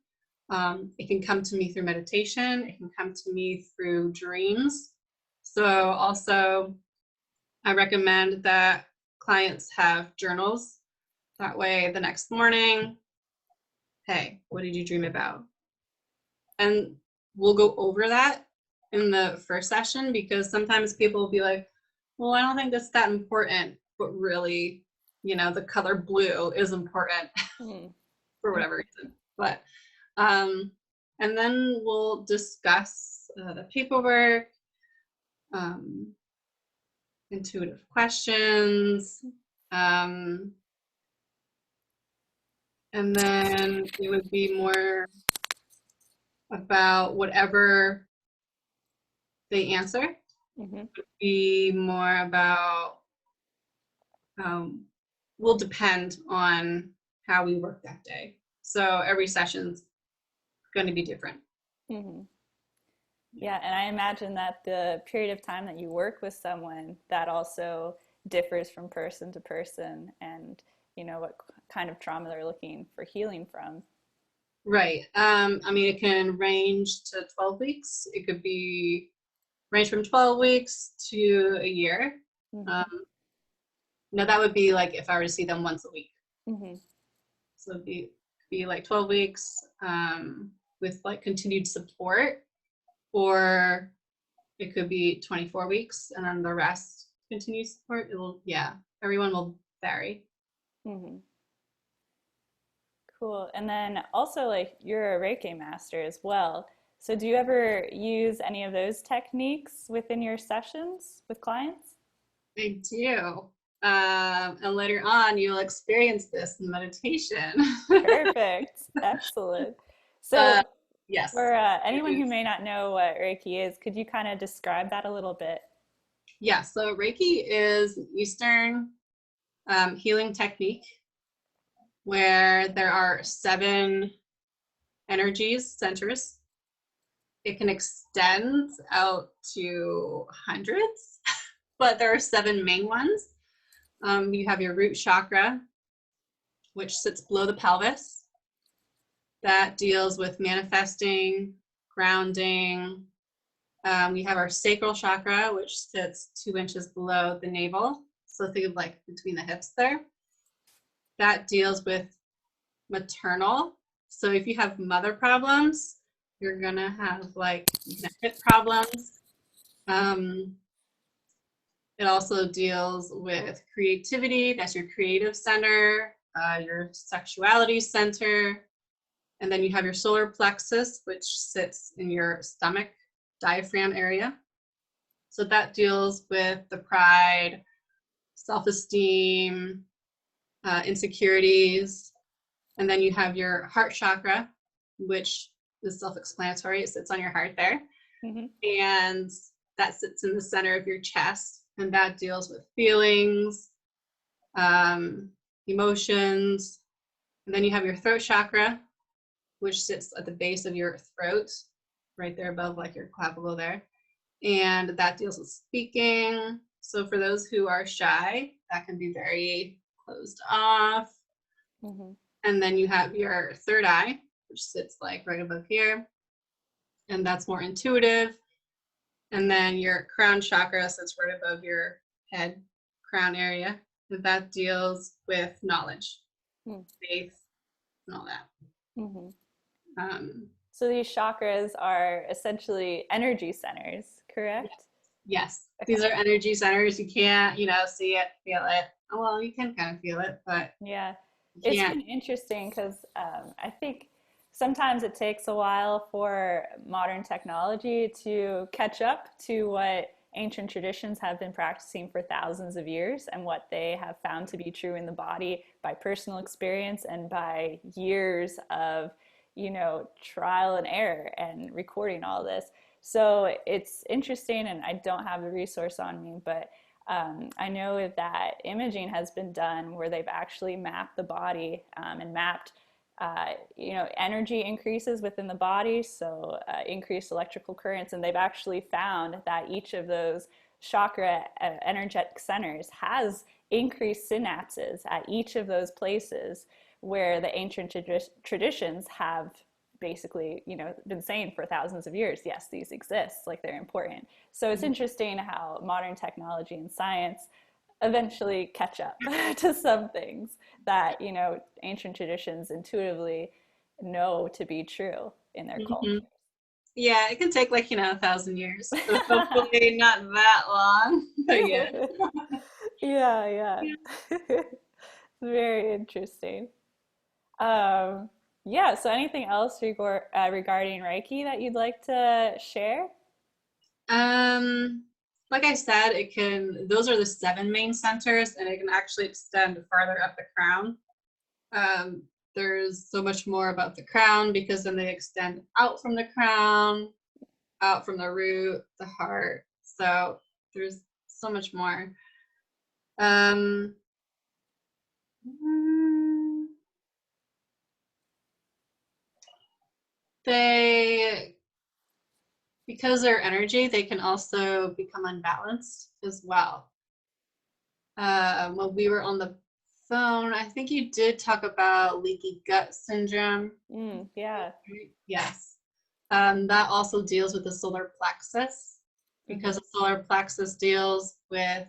It can come to me through meditation. It can come to me through dreams. So also I recommend that clients have journals. That way the next morning, hey, what did you dream about? And we'll go over that in the first session, because sometimes people will be like, well, I don't think that's that important, but really, you know, the color blue is important for whatever reason. But, and then we'll discuss the paperwork, intuitive questions, and then it would be more about whatever they answer. Would be more about, will depend on how we work that day. So every session's going to be different. Yeah, and I imagine that the period of time that you work with someone, that also differs from person to person, and you know what kind of trauma they're looking for healing from. Right. I mean, it can range to 12 weeks. It could be range from 12 weeks to a year. No, that would be like if I were to see them once a week. So it'd be like 12 weeks with like continued support, or it could be 24 weeks and then the rest continued support. Everyone will vary. Cool. And then also, like, you're a Reiki master as well. So do you ever use any of those techniques within your sessions with clients? I do. And later on, you'll experience this in meditation. Perfect. Excellent. So yes. for anyone who may not know what Reiki is, could you kind of describe that a little bit? Yeah, so Reiki is an Eastern healing technique where there are 7 energies, centers. It can extend out to hundreds, but there are 7 main ones. You have your root chakra, which sits below the pelvis. That deals with manifesting, grounding. We have our sacral chakra, which sits 2 inches below the navel. So think of like between the hips there. That deals with maternal. So if you have mother problems, you're gonna have like hip problems. It also deals with creativity. That's your creative center, your sexuality center. And then you have your solar plexus, which sits in your stomach diaphragm area. So that deals with the pride, self-esteem, insecurities. And then you have your heart chakra, which is self-explanatory. It sits on your heart there. And that sits in the center of your chest. And that deals with feelings, emotions. And then you have your throat chakra, which sits at the base of your throat. right there above like your clavicle there. And that deals with speaking. So for those who are shy, that can be very closed off. Mm-hmm. And then you have your third eye, which sits like right above here. And that's more intuitive. And then your crown chakra sits right above your head, crown area. That deals with knowledge, faith, and all that. Mm-hmm. So these chakras are essentially energy centers, correct? Yes. Okay. These are energy centers. You can't, see it, feel it. Well, you can kind of feel it, but yeah, it's been interesting because I think sometimes it takes a while for modern technology to catch up to what ancient traditions have been practicing for thousands of years and what they have found to be true in the body by personal experience and by years of, trial and error and recording all this. So it's interesting, and I don't have the resource on me, but I know that imaging has been done where they've actually mapped the body and mapped, energy increases within the body, so increased electrical currents, and they've actually found that each of those chakra energetic centers has increased synapses at each of those places where the ancient traditions have basically, been saying for thousands of years, yes, these exist, like they're important. So it's interesting how modern technology and science eventually catch up to some things that, ancient traditions intuitively know to be true in their culture. Yeah, it can take 1,000 years. So hopefully not that long. But yeah. yeah. Very interesting. Yeah, so anything else regarding Reiki that you'd like to share? Like I said, those are the 7 main centers, and it can actually extend farther up the crown. There's so much more about the crown because then they extend out from the crown, out from the root, the heart. So there's so much more. Because they're energy, they can also become unbalanced as well. When we were on the phone, I think you did talk about leaky gut syndrome. Yeah. Yes. That also deals with the solar plexus because the solar plexus deals with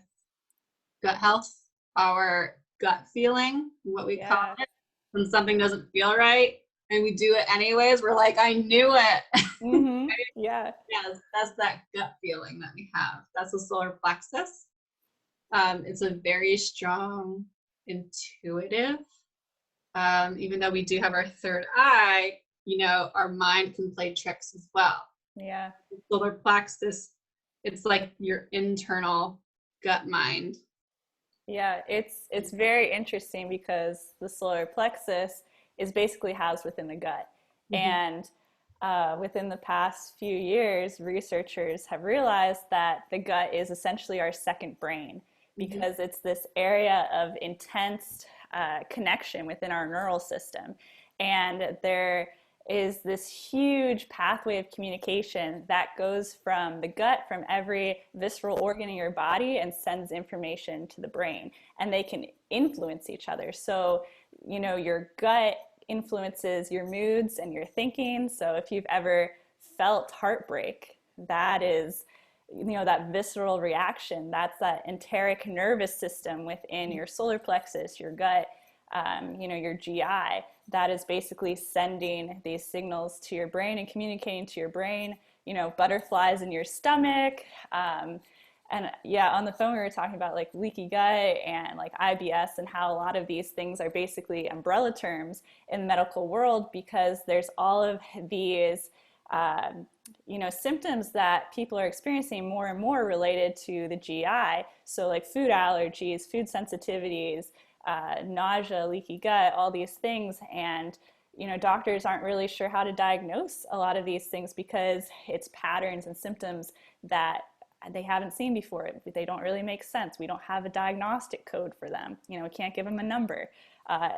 gut health, our gut feeling, what we call it. When something doesn't feel right and we do it anyways, we're like, I knew it. Right? Yeah. Yes, that's that gut feeling that we have. That's the solar plexus. It's a very strong, intuitive. Even though we do have our third eye, our mind can play tricks as well. Yeah. The solar plexus, it's like your internal gut mind. Yeah, it's very interesting because the solar plexus is basically housed within the gut. And within the past few years, researchers have realized that the gut is essentially our second brain because it's this area of intense connection within our neural system. And there is this huge pathway of communication that goes from the gut, from every visceral organ in your body, and sends information to the brain. And they can influence each other. So, your gut influences your moods and your thinking. So if you've ever felt heartbreak, that is, that visceral reaction. That's that enteric nervous system within your solar plexus, your gut, your GI, that is basically sending these signals to your brain and communicating to your brain, butterflies in your stomach. And yeah, on the phone we were talking about like leaky gut and like IBS and how a lot of these things are basically umbrella terms in the medical world because there's all of these symptoms that people are experiencing more and more related to the GI. So like food allergies, food sensitivities, nausea, leaky gut, all these things. And, doctors aren't really sure how to diagnose a lot of these things because it's patterns and symptoms that they haven't seen before. They don't really make sense. We don't have a diagnostic code for them. We can't give them a number,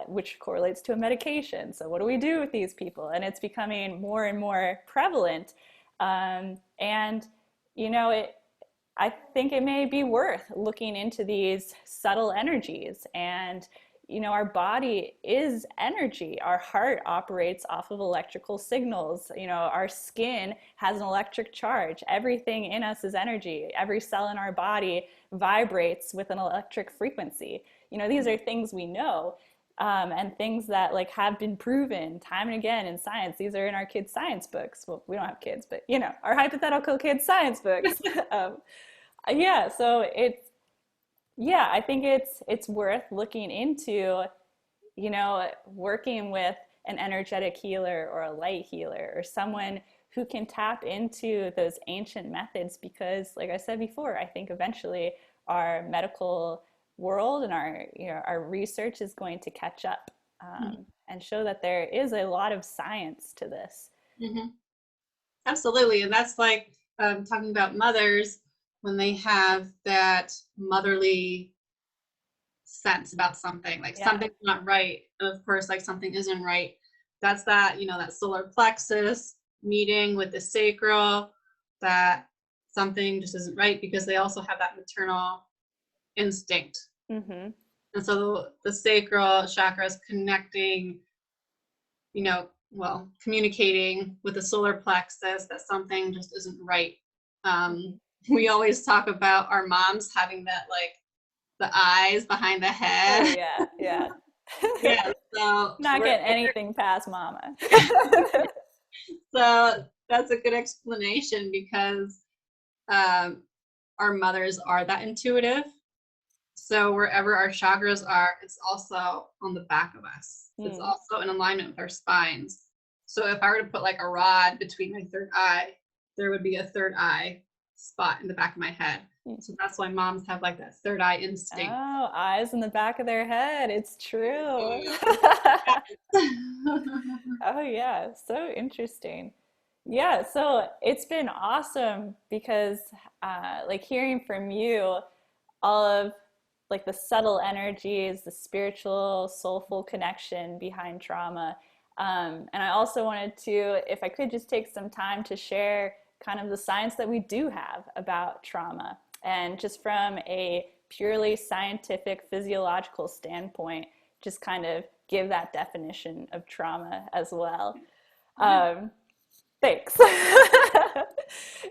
which correlates to a medication. So what do we do with these people? And it's becoming more and more prevalent And, you know, I think it may be worth looking into these subtle energies. And, you know, our body is energy. Our heart operates off of electrical signals. You know, our skin has an electric charge. Everything in us is energy. Every cell in our body vibrates with an electric frequency. You know, these are things we know. And things that like have been proven time and again in science. These are in our kids' science books. Well, we don't have kids, but you know, our hypothetical kids' science books. Yeah, so I think it's worth looking into, you know, working with an energetic healer or a light healer or someone who can tap into those ancient methods, because like I said before, I think eventually our medical world and our, you know, our research is going to catch up, and show that there is a lot of science to this. Mm-hmm. Absolutely. And that's like talking about mothers when they have that motherly sense about something, like something's not right. And of course, like something isn't right. That's that, you know, that solar plexus meeting with the sacral, that something just isn't right, because they also have that maternal instinct. Mm-hmm. And so the sacral chakra is connecting, you know, well, communicating with the solar plexus that something just isn't right. We always talk about our moms having that, like, the eyes behind the head. Oh, yeah, yeah. Yeah, so not getting anything past mama. So that's a good explanation, because our mothers are that intuitive. So wherever our chakras are, it's also on the back of us. It's also in alignment with our spines. So if I were to put like a rod between my third eye, there would be a third eye spot in the back of my head. So that's why moms have like that third eye instinct. Oh, eyes in the back of their head. It's true. Oh, yeah. So interesting. Yeah. So it's been awesome because, like, hearing from you, all of like the subtle energies, the spiritual, soulful connection behind trauma. And I also wanted to, if I could just take some time to share kind of the science that we do have about trauma. And just from a purely scientific, physiological standpoint, just kind of give that definition of trauma as well. Thanks.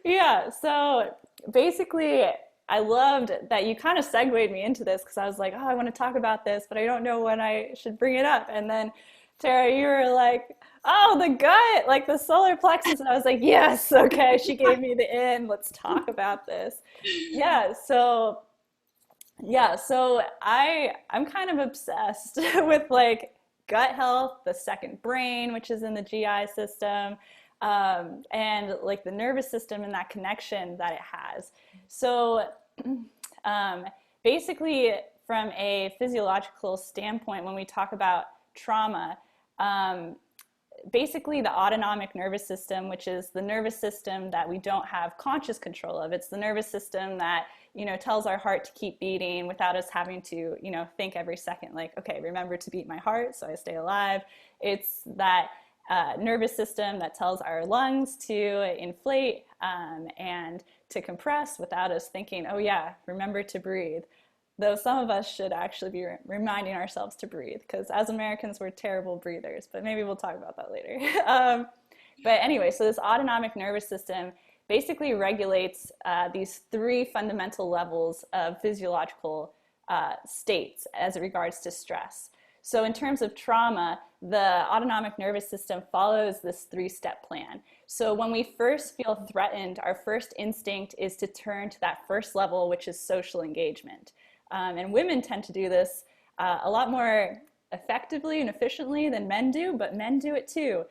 Yeah, so basically, I loved that you kind of segued me into this, because I was like, oh, I want to talk about this, but I don't know when I should bring it up. And then Tara, you were like, oh, the gut, like the solar plexus. And I was like, yes, okay. She gave me the in. Let's talk about this. So I'm kind of obsessed with like gut health, the second brain, which is in the GI system, and like the nervous system and that connection that it has. So basically, from a physiological standpoint, when we talk about trauma, basically the autonomic nervous system, which is the nervous system that we don't have conscious control of. It's the nervous system that, you know, tells our heart to keep beating without us having to, you know, think every second, like, okay, remember to beat my heart so I stay alive. It's that nervous system that tells our lungs to inflate and to compress without us thinking, oh yeah, remember to breathe. Though some of us should actually be reminding ourselves to breathe, because as Americans, we're terrible breathers, but maybe we'll talk about that later. But anyway, so this autonomic nervous system basically regulates these three fundamental levels of physiological states as it regards to stress. So in terms of trauma, the autonomic nervous system follows this three-step plan. So when we first feel threatened, our first instinct is to turn to that first level, which is social engagement. And women tend to do this a lot more effectively and efficiently than men do, but men do it too.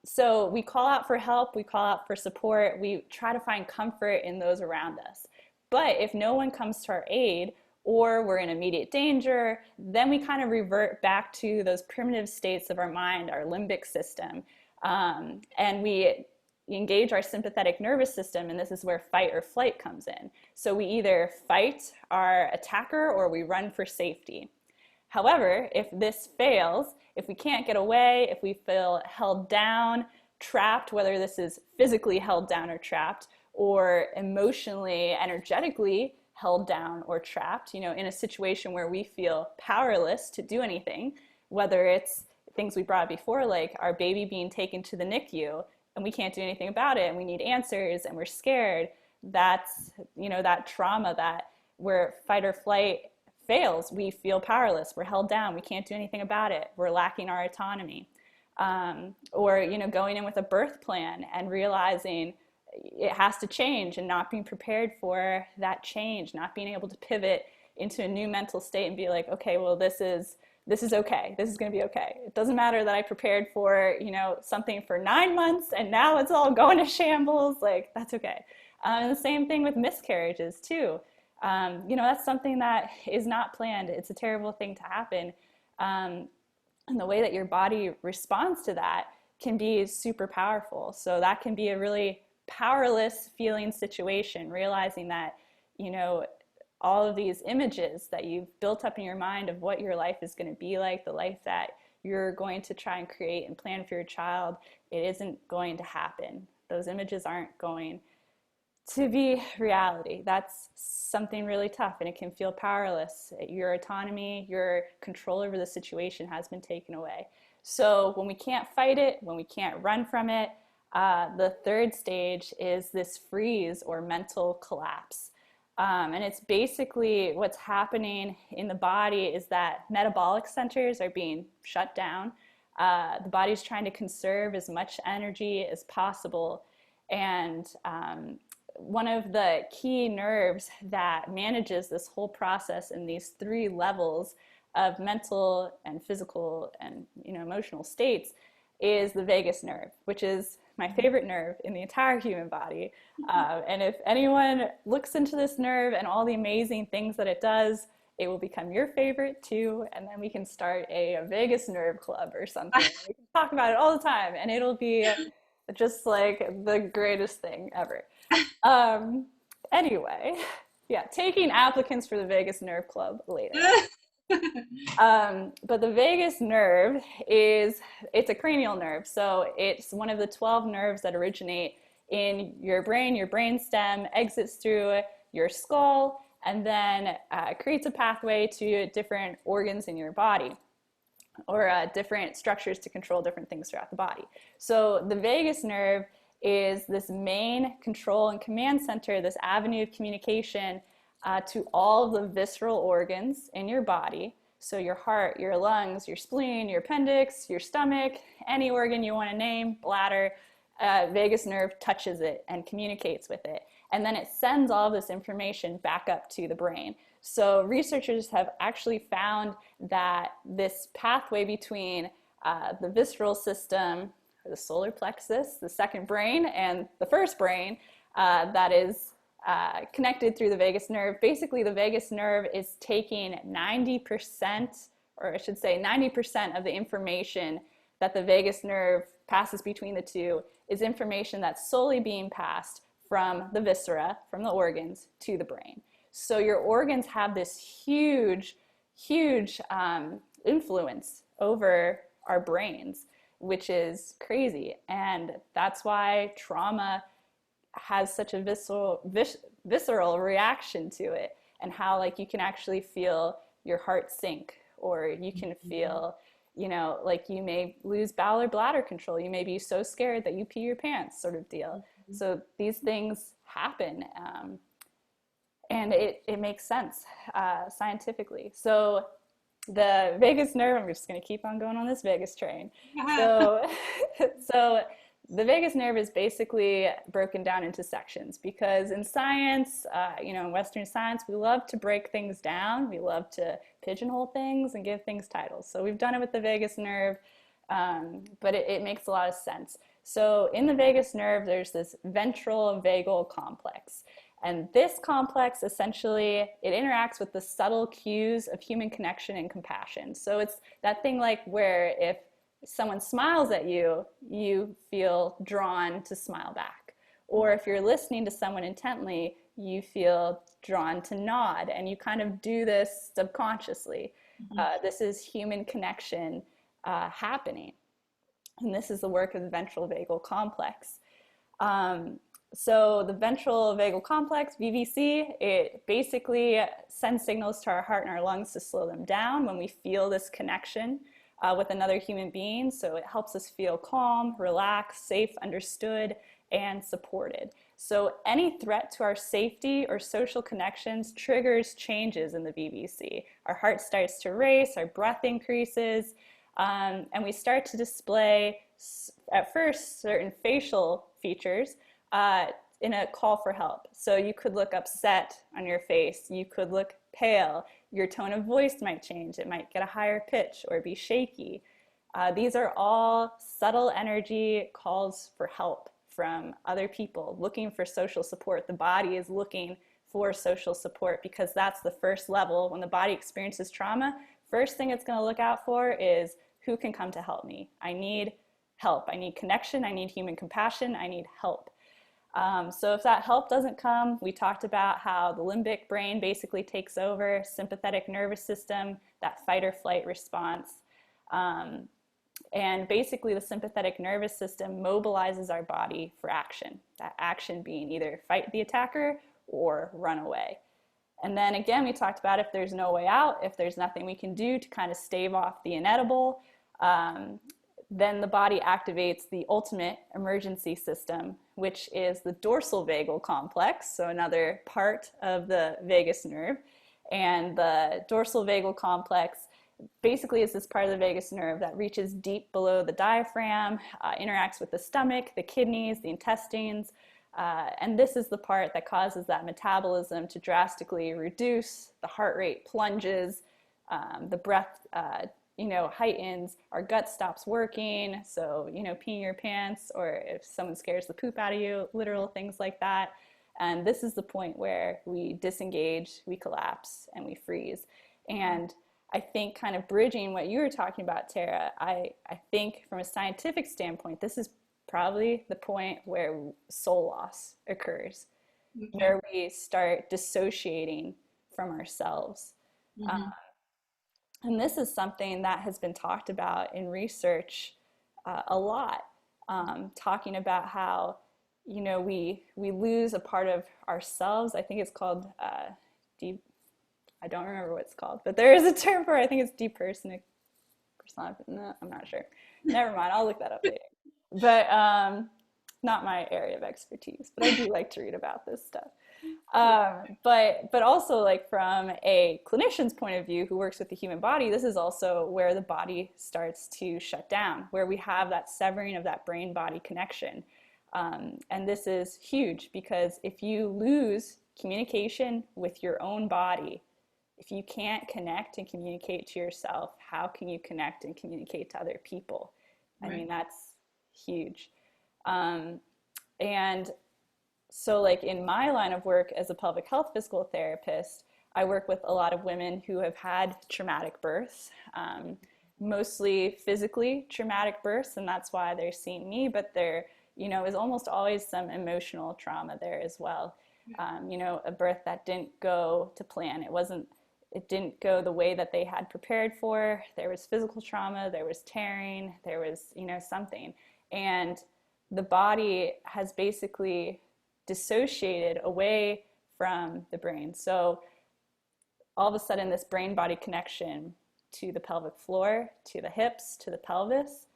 So we call out for help, we call out for support, we try to find comfort in those around us. But if no one comes to our aid, or we're in immediate danger, then we kind of revert back to those primitive states of our mind, our limbic system, and we engage our sympathetic nervous system, and this is where fight or flight comes in. So we either fight our attacker or we run for safety. However, if this fails, if we can't get away, if we feel held down, trapped, whether this is physically held down or trapped, or emotionally, energetically held down or trapped, you know, in a situation where we feel powerless to do anything, whether it's things we brought before, like our baby being taken to the NICU and we can't do anything about it and we need answers and we're scared. That's, you know, that trauma that where fight or flight fails, we feel powerless, we're held down, we can't do anything about it, we're lacking our autonomy. Or, you know, going in with a birth plan and realizing it has to change and not being prepared for that change, not being able to pivot into a new mental state and be like, okay, well, this is okay. This is going to be okay. It doesn't matter that I prepared for, you know, something for 9 months and now it's all going to shambles. Like, that's okay. And the same thing with miscarriages too. You know, that's something that is not planned. It's a terrible thing to happen. And the way that your body responds to that can be super powerful. So that can be a really powerless feeling situation, realizing that, you know, all of these images that you've built up in your mind of what your life is going to be like, the life that you're going to try and create and plan for your child, it isn't going to happen. Those images aren't going to be reality. That's something really tough, and it can feel powerless. Your autonomy, your control over the situation has been taken away. So when we can't fight it, when we can't run from it, the third stage is this freeze or mental collapse. And it's basically what's happening in the body is that metabolic centers are being shut down. The body's trying to conserve as much energy as possible. And one of the key nerves that manages this whole process in these 3 levels of mental and physical and, you know, emotional states is the vagus nerve, which is my favorite nerve in the entire human body. And if anyone looks into this nerve and all the amazing things that it does, it will become your favorite too. And then we can start a vagus nerve club or something. We can talk about it all the time and it'll be just like the greatest thing ever. Anyway, yeah, taking applicants for the vagus nerve club later. But the vagus nerve it's a cranial nerve. So it's one of the 12 nerves that originate in your brain stem, exits through your skull, and then creates a pathway to different organs in your body, or different structures to control different things throughout the body. So the vagus nerve is this main control and command center, this avenue of communication to all of the visceral organs in your body. So your heart, your lungs, your spleen, your appendix, your stomach, any organ you want to name, bladder, vagus nerve touches it and communicates with it. And then it sends all of this information back up to the brain. So researchers have actually found that this pathway between the visceral system, the solar plexus, the second brain, and the first brain that is connected through the vagus nerve. Basically, the vagus nerve is taking 90%, or I should say 90% of the information that the vagus nerve passes between the two is information that's solely being passed from the viscera, from the organs, to the brain. So your organs have this huge influence over our brains, which is crazy. And that's why trauma has such a visceral reaction to it, and how like you can actually feel your heart sink, or you can feel, you know, like you may lose bowel or bladder control. You may be so scared that you pee your pants, sort of deal. So these things happen, and it makes sense scientifically. So the vagus nerve, I'm just going to keep on going on this vagus train. So the vagus nerve is basically broken down into sections, because in science, you know, in Western science, we love to break things down. We love to pigeonhole things and give things titles. So we've done it with the vagus nerve, but it makes a lot of sense. So in the vagus nerve, there's this ventral vagal complex. And this complex, essentially, it interacts with the subtle cues of human connection and compassion. So it's that thing like where if someone smiles at you, you feel drawn to smile back. Or if you're listening to someone intently, you feel drawn to nod, and you kind of do this subconsciously. This is human connection happening. And this is the work of the ventral vagal complex. So the ventral vagal complex, VVC, it basically sends signals to our heart and our lungs to slow them down when we feel this connection with another human being. So it helps us feel calm, relaxed, safe, understood, and supported. So any threat to our safety or social connections triggers changes in the VVC. Our heart starts to race, our breath increases, and we start to display, at first, certain facial features in a call for help. So you could look upset on your face, you could look pale, your tone of voice might change, it might get a higher pitch or be shaky. These are all subtle energy calls for help from other people, looking for social support. The body is looking for social support because that's the first level. When the body experiences trauma, first thing it's going to look out for is who can come to help me. I need help. I need connection. I need human compassion. I need help. So if that help doesn't come, we talked about how the limbic brain basically takes over, sympathetic nervous system, that fight or flight response. And basically the sympathetic nervous system mobilizes our body for action, that action being either fight the attacker or run away. And then again, we talked about if there's no way out, if there's nothing we can do to kind of stave off the inedible, then the body activates the ultimate emergency system, which is the dorsal vagal complex, so another part of the vagus nerve. And the dorsal vagal complex basically is this part of the vagus nerve that reaches deep below the diaphragm, interacts with the stomach, the kidneys, the intestines, and this is the part that causes that metabolism to drastically reduce, the heart rate plunges, the breath heightens, our gut stops working, so, peeing your pants, or if someone scares the poop out of you, literal things like that. And this is the point where we disengage, we collapse, and we freeze. And I think kind of bridging what you were talking about, Tara, I think from a scientific standpoint, this is probably the point where soul loss occurs, where we start dissociating from ourselves. Mm-hmm. And this is something that has been talked about in research a lot, talking about how, we lose a part of ourselves. I think it's called I don't remember what it's called, but there is a term for it. I think it's depersonification. No, I'm not sure. Never mind. I'll look that up later. But not my area of expertise, but I do like to read about this stuff. But also, like, from a clinician's point of view who works with the human body, this is also where the body starts to shut down, where we have that severing of that brain-body connection. And this is huge because if you lose communication with your own body, if you can't connect and communicate to yourself, how can you connect and communicate to other people? Right. I mean, that's huge. And so, like, in my line of work as a pelvic health physical therapist, I work with a lot of women who have had traumatic births, mostly physically traumatic births, and that's why they're seeing me, but there, is almost always some emotional trauma there as well. A birth that didn't go to plan. It didn't go the way that they had prepared for. There was physical trauma, there was tearing, there was, something. And the body has basically dissociated away from the brain. So all of a sudden, this brain-body connection to the pelvic floor, to the hips, to the pelvis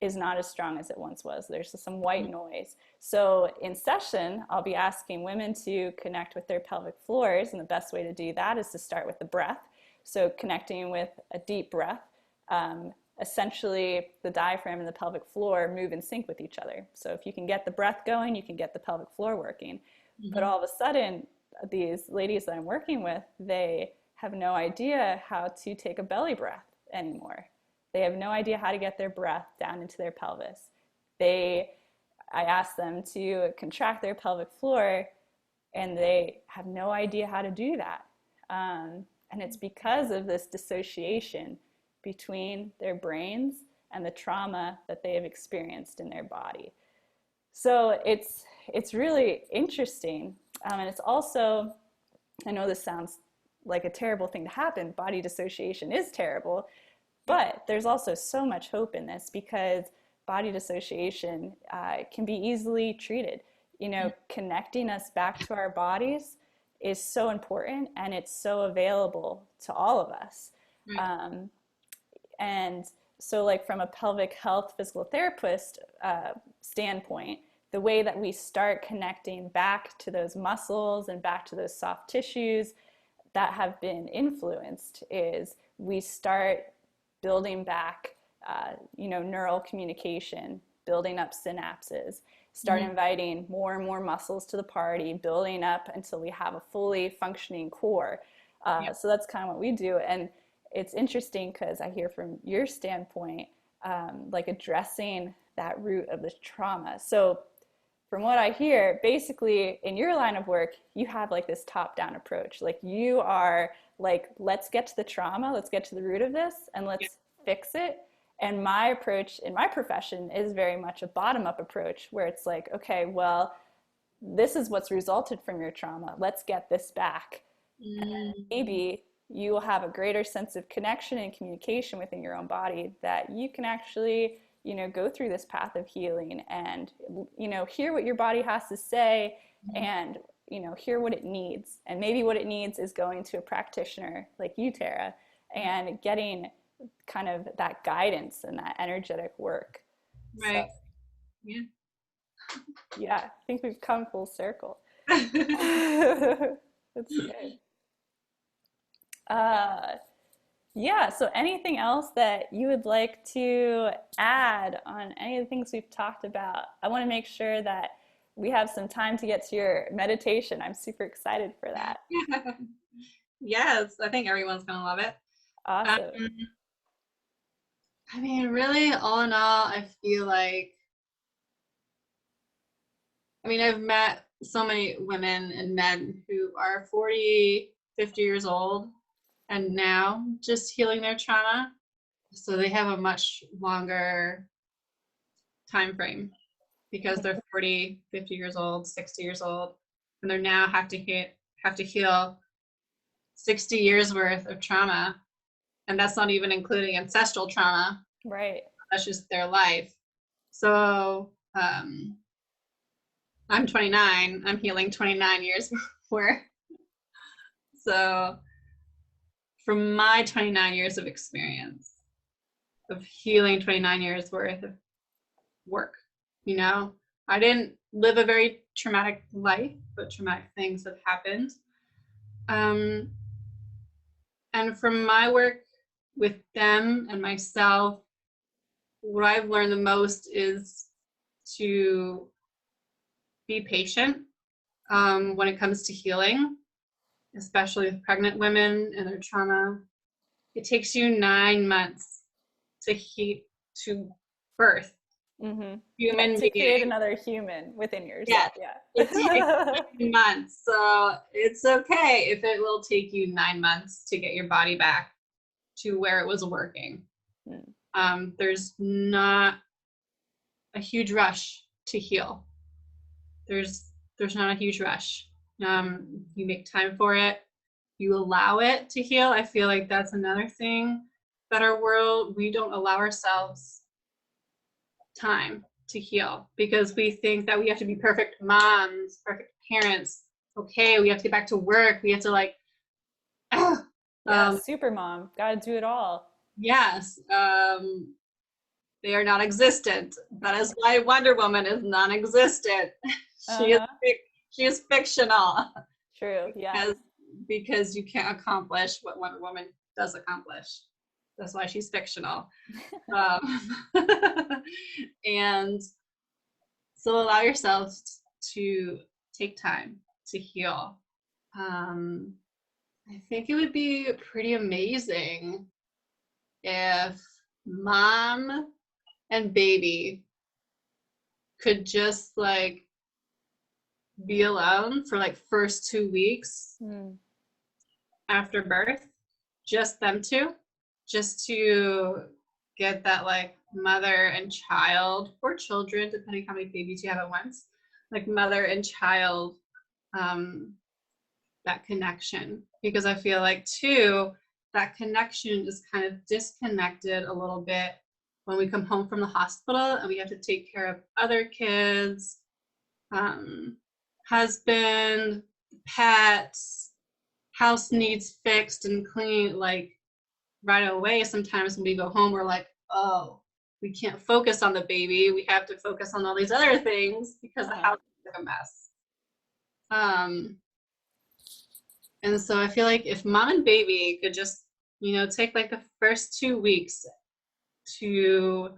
is not as strong as it once was. There's some white noise. So in session, I'll be asking women to connect with their pelvic floors, and the best way to do that is to start with the breath. So connecting with a deep breath. Essentially, the diaphragm and the pelvic floor move in sync with each other. So if you can get the breath going, you can get the pelvic floor working. Mm-hmm. But all of a sudden, these ladies that I'm working with, they have no idea how to take a belly breath anymore. They have no idea how to get their breath down into their pelvis. I ask them to contract their pelvic floor, and they have no idea how to do that. And it's because of this dissociation between their brains and the trauma that they have experienced in their body. So it's really interesting. And it's also, I know this sounds like a terrible thing to happen. Body dissociation is terrible. But there's also so much hope in this because body dissociation can be easily treated. You know, connecting us back to our bodies is so important, and it's so available to all of us. And so, like, from a pelvic health physical therapist standpoint, the way that we start connecting back to those muscles and back to those soft tissues that have been influenced is we start building back, neural communication, building up synapses, start inviting more and more muscles to the party, building up until we have a fully functioning core. So that's kind of what we do. And it's interesting because I hear from your standpoint, like addressing that root of the trauma. So from what I hear, basically in your line of work, you have like this top-down approach. Like you are like, let's get to the trauma, let's get to the root of this, and let's fix it. And my approach in my profession is very much a bottom-up approach, where it's like, okay, well, this is what's resulted from your trauma. Let's get this back. And maybe you will have a greater sense of connection and communication within your own body that you can actually, go through this path of healing and, hear what your body has to say and, hear what it needs. And maybe what it needs is going to a practitioner like you, Tara, and getting kind of that guidance and that energetic work. Right. So, yeah, I think we've come full circle. That's good. So anything else that you would like to add on any of the things we've talked about? I want to make sure that we have some time to get to your meditation. I'm super excited for that. Yes, I think everyone's going to love it. Awesome. I mean, really, all in all, I feel like, I've met so many women and men who are 40, 50 years old and now just healing their trauma. So they have a much longer time frame because they're 40, 50 years old, 60 years old, and they now have to heal 60 years worth of trauma. And that's not even including ancestral trauma. Right. That's just their life. So I'm 29. I'm healing 29 years before. So from my 29 years of experience of healing 29 years worth of work, I didn't live a very traumatic life, but traumatic things have happened. And from my work with them and myself, what I've learned the most is to be patient when it comes to healing, especially with pregnant women and their trauma. It takes you 9 months to birth. Human to create another human within yourself. It takes 9 months. So it's okay if it will take you 9 months to get your body back to where it was working. There's not a huge rush to heal. There's not a huge rush. You make time for it. You allow it to heal. I feel like that's another thing that our world, we don't allow ourselves time to heal because we think that we have to be perfect moms, perfect parents. Okay, we have to get back to work. We have to super mom, gotta do it all. Yes. They are non-existent. That is why Wonder Woman is non-existent. She is fictional. True. Yeah. Because you can't accomplish what Wonder Woman does accomplish. That's why she's fictional. And so allow yourself to take time to heal. I think it would be pretty amazing if mom and baby could just be alone for first 2 weeks after birth, just them two, just to get that mother and child, or children, depending how many babies you have at once, mother and child, that connection. Because I feel too, that connection is kind of disconnected a little bit when we come home from the hospital and we have to take care of other kids, husband, pets, house needs fixed and clean, like right away. Sometimes when we go home, we're like, oh, we can't focus on the baby. We have to focus on all these other things because the house is like a mess. And so I feel like if mom and baby could just, take like the first 2 weeks to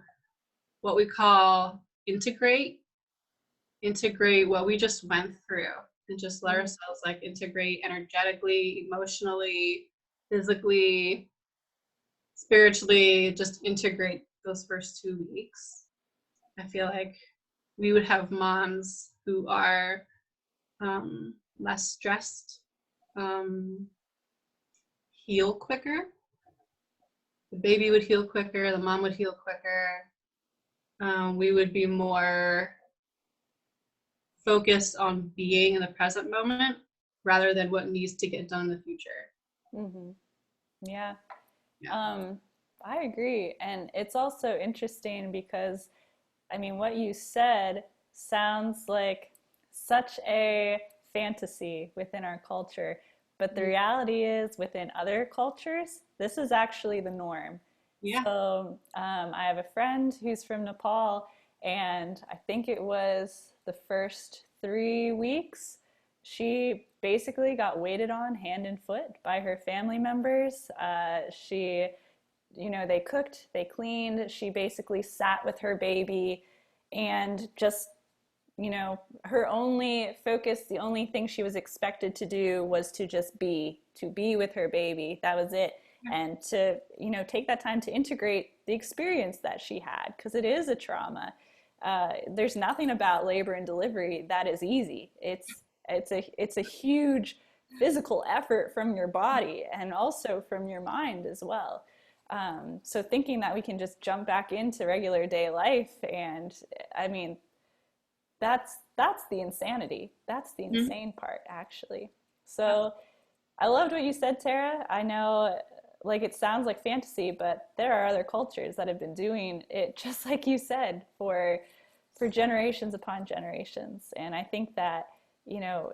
what we call integrate what we just went through, and just let ourselves like integrate energetically, emotionally, physically, spiritually, just integrate those first 2 weeks. I feel like we would have moms who are less stressed, heal quicker. The baby would heal quicker, the mom would heal quicker. We would be more focused on being in the present moment rather than what needs to get done in the future. Mm-hmm. Yeah. I agree. And it's also interesting because, I mean, what you said sounds like such a fantasy within our culture. But the reality is, within other cultures, this is actually the norm. Yeah. So I have a friend who's from Nepal, and I think it was the first 3 weeks, she basically got waited on hand and foot by her family members. They cooked, they cleaned. She basically sat with her baby and just her only focus, the only thing she was expected to do was to just be with her baby. That was it. And to, take that time to integrate the experience that she had, because it is a trauma. There's nothing about labor and delivery that is easy. It's a huge physical effort from your body and also from your mind as well. So thinking that we can just jump back into regular day life, and I mean, that's the insanity. That's the insane part, actually. So I loved what you said, Tara. I know, like, it sounds like fantasy, but there are other cultures that have been doing it just like you said for generations upon generations. And I think that,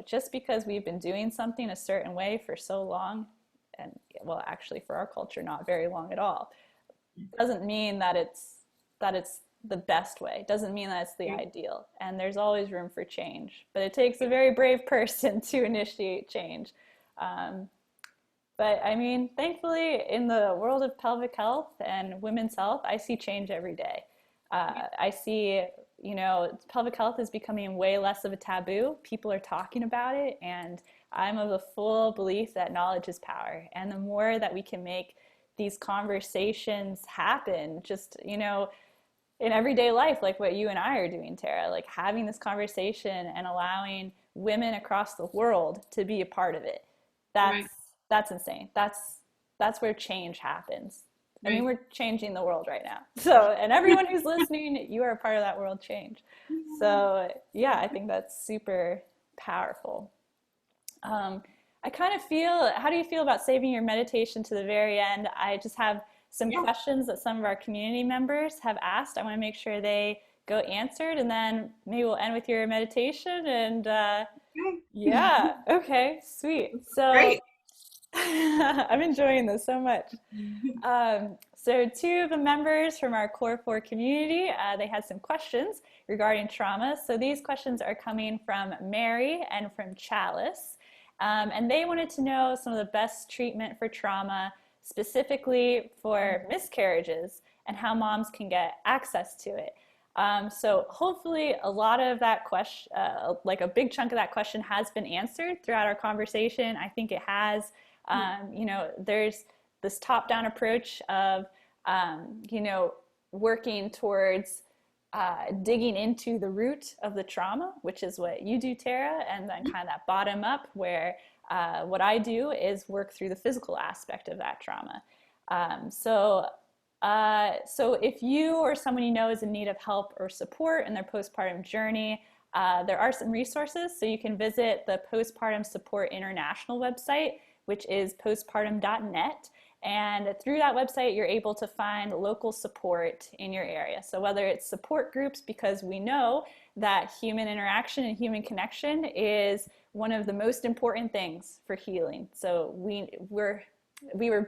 just because we've been doing something a certain way for so long, and well, actually for our culture, not very long at all, doesn't mean that it's the best way. Doesn't mean that it's the ideal. And there's always room for change. But it takes a very brave person to initiate change. But I mean, thankfully, in the world of pelvic health and women's health, I see change every day. I see, pelvic health is becoming way less of a taboo. People are talking about it. And I'm of the full belief that knowledge is power. And the more that we can make these conversations happen, just, in everyday life, like what you and I are doing, Tara, like having this conversation and allowing women across the world to be a part of it. That's insane. That's where change happens. I mean, we're changing the world right now. So, and everyone who's listening, you are a part of that world change. So yeah, I think that's super powerful. I kind of feel, how do you feel about saving your meditation to the very end? I just have some questions that some of our community members have asked. I want to make sure they go answered, and then maybe we'll end with your meditation. And yeah, okay, sweet. So I'm enjoying this so much. So 2 of the members from our Core 4 community, they had some questions regarding trauma. So these questions are coming from Mary and from Chalice. And they wanted to know some of the best treatment for trauma, specifically for miscarriages, and how moms can get access to it. So hopefully a lot of that question, like a big chunk of that question, has been answered throughout our conversation. I think it has. There's this top-down approach of, working towards digging into the root of the trauma, which is what you do, Tara, and then kind of that bottom up where what I do is work through the physical aspect of that trauma. So if you or someone you know is in need of help or support in their postpartum journey, there are some resources. So you can visit the Postpartum Support International website, which is postpartum.net. And through that website, you're able to find local support in your area. So whether it's support groups, because we know that human interaction and human connection is one of the most important things for healing. So we were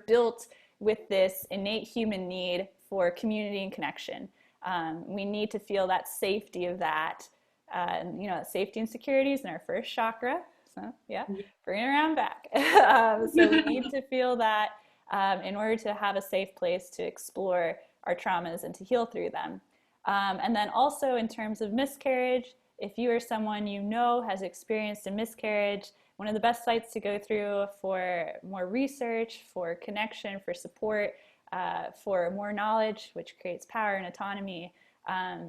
built with this innate human need for community and connection. We need to feel that safety of that. Safety and security is in our first chakra. So yeah, bring it around back. So we need to feel that in order to have a safe place to explore our traumas and to heal through them. And then also in terms of miscarriage, if you or someone you know has experienced a miscarriage, one of the best sites to go through for more research, for connection, for support, for more knowledge, which creates power and autonomy. A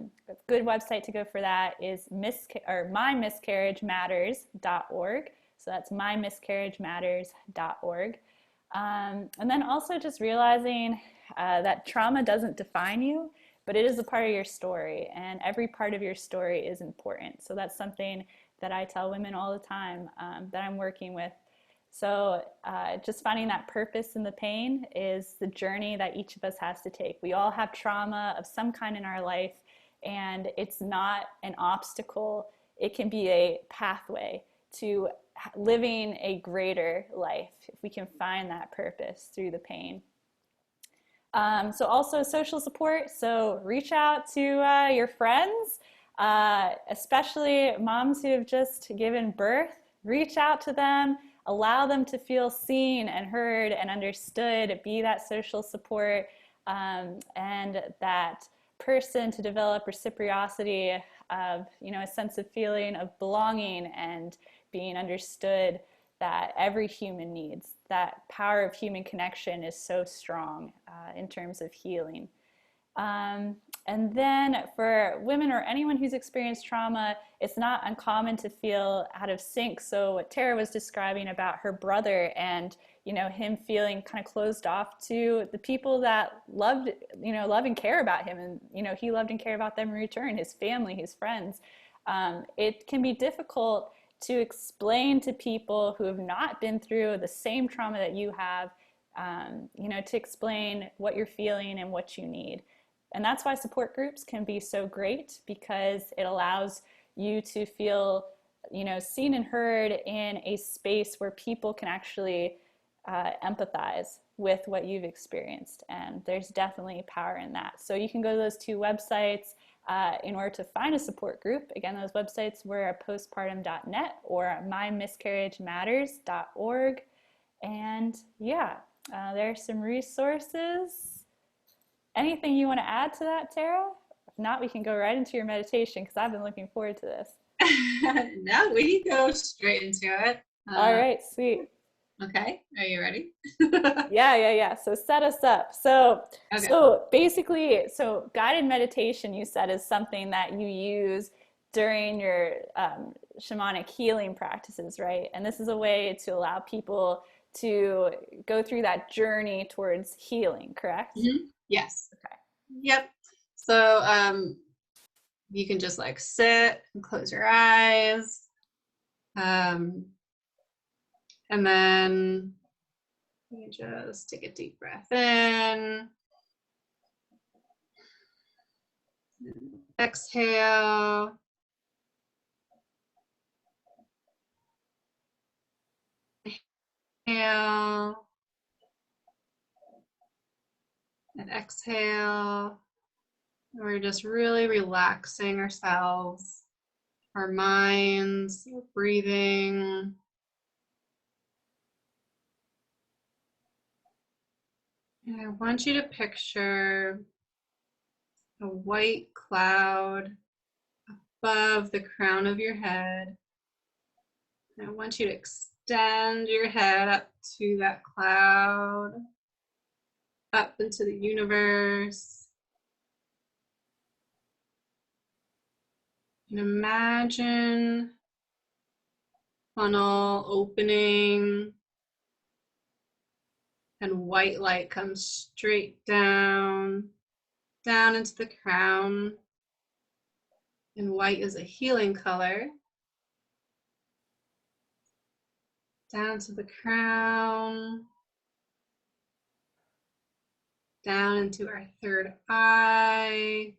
good website to go for that is mymiscarriagematters.org. So that's mymiscarriagematters.org. And then also just realizing that trauma doesn't define you, but it is a part of your story, and every part of your story is important. So that's something that I tell women all the time that I'm working with. So just finding that purpose in the pain is the journey that each of us has to take. We all have trauma of some kind in our life, and it's not an obstacle. It can be a pathway to living a greater life if we can find that purpose through the pain. So also social support. So reach out to your friends, especially moms who have just given birth. Reach out to them. Allow them to feel seen and heard and understood, be that social support, and that person to develop reciprocity of, a sense of feeling of belonging and being understood that every human needs. That power of human connection is so strong in terms of healing. And then for women or anyone who's experienced trauma, it's not uncommon to feel out of sync. So what Tara was describing about her brother and, him feeling kind of closed off to the people that loved and care about him. And, he loved and cared about them in return, his family, his friends. It can be difficult to explain to people who have not been through the same trauma that you have, to explain what you're feeling and what you need. And that's why support groups can be so great, because it allows you to feel, seen and heard in a space where people can actually empathize with what you've experienced. And there's definitely power in that. So you can go to those two websites in order to find a support group. Again, those websites were postpartum.net or mymiscarriagematters.org. And there's some resources. Anything you want to add to that, Tara? If not, we can go right into your meditation, because I've been looking forward to this. No, we can go straight into it. All right, sweet. Okay, are you ready? Yeah. So set us up. So Okay. so guided meditation, you said, is something that you use during your shamanic healing practices, right? And this is a way to allow people to go through that journey towards healing, correct? Mm-hmm. Yes. Okay. Yep. So you can just sit and close your eyes. And then you just take a deep breath in. Exhale. Inhale. And exhale. We're just really relaxing ourselves, our minds, breathing. And I want you to picture a white cloud above the crown of your head. And I want you to extend your head up to that cloud, up into the universe. And imagine funnel opening, and white light comes straight down into the crown. And white is a healing color. Down to the crown. down into our third eye,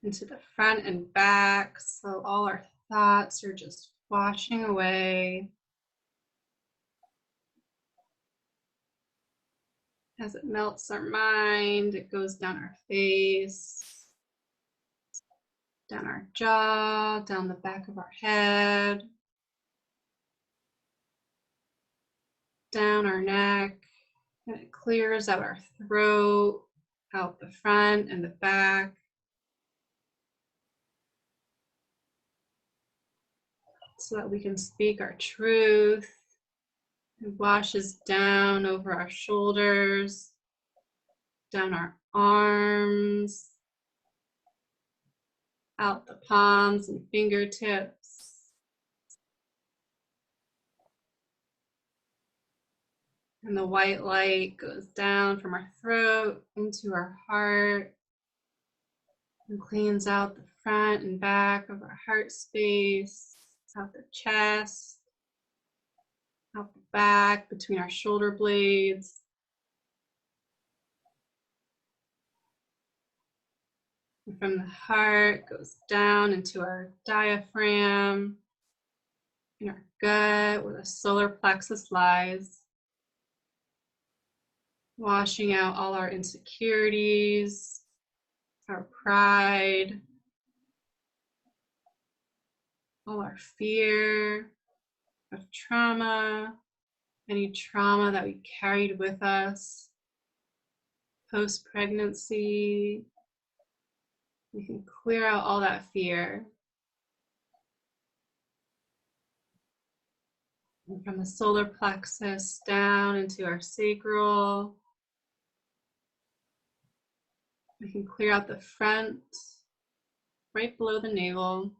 into the front and back. So all our thoughts are just washing away. As it melts our mind, it goes down our face, down our jaw, down the back of our head, down our neck, and it clears out our throat, out the front and the back, so that we can speak our truth. It washes down over our shoulders, down our arms, out the palms and fingertips. And the white light goes down from our throat into our heart and cleans out the front and back of our heart space, out the chest, out the back, between our shoulder blades. And from the heart goes down into our diaphragm, in our gut where the solar plexus lies, washing out all our insecurities, our pride, all our fear of trauma, any trauma that we carried with us post-pregnancy. We can clear out all that fear. And from the solar plexus down into our sacral, we can clear out the front, right below the navel,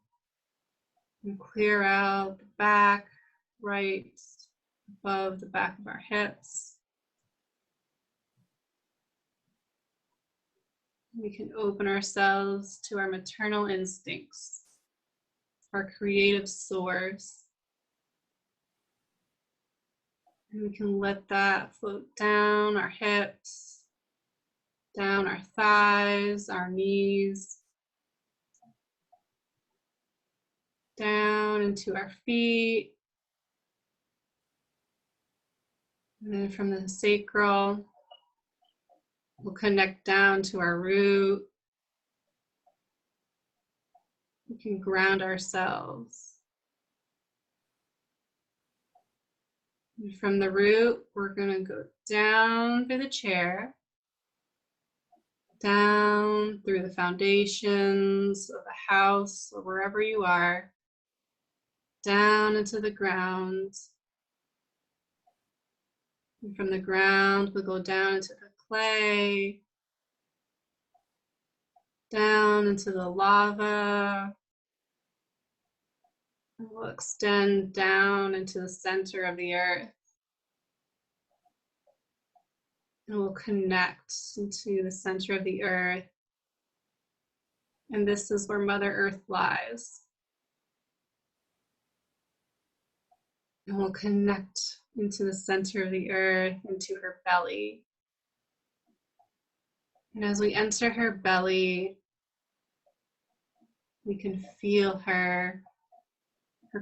and clear out the back, right above the back of our hips. We can open ourselves to our maternal instincts, our creative source. And we can let that float down our hips, down our thighs, our knees, down into our feet. And then from the sacral, we'll connect down to our root. We can ground ourselves. And from the root, we're going to go down through the chair, down through the foundations of the house or wherever you are, down into the ground. And from the ground, we'll go down into the clay, down into the lava. And we'll extend down into the center of the earth. And we'll connect into the center of the earth. And this is where Mother Earth lies. And we'll connect into the center of the earth, into her belly. And as we enter her belly, we can feel her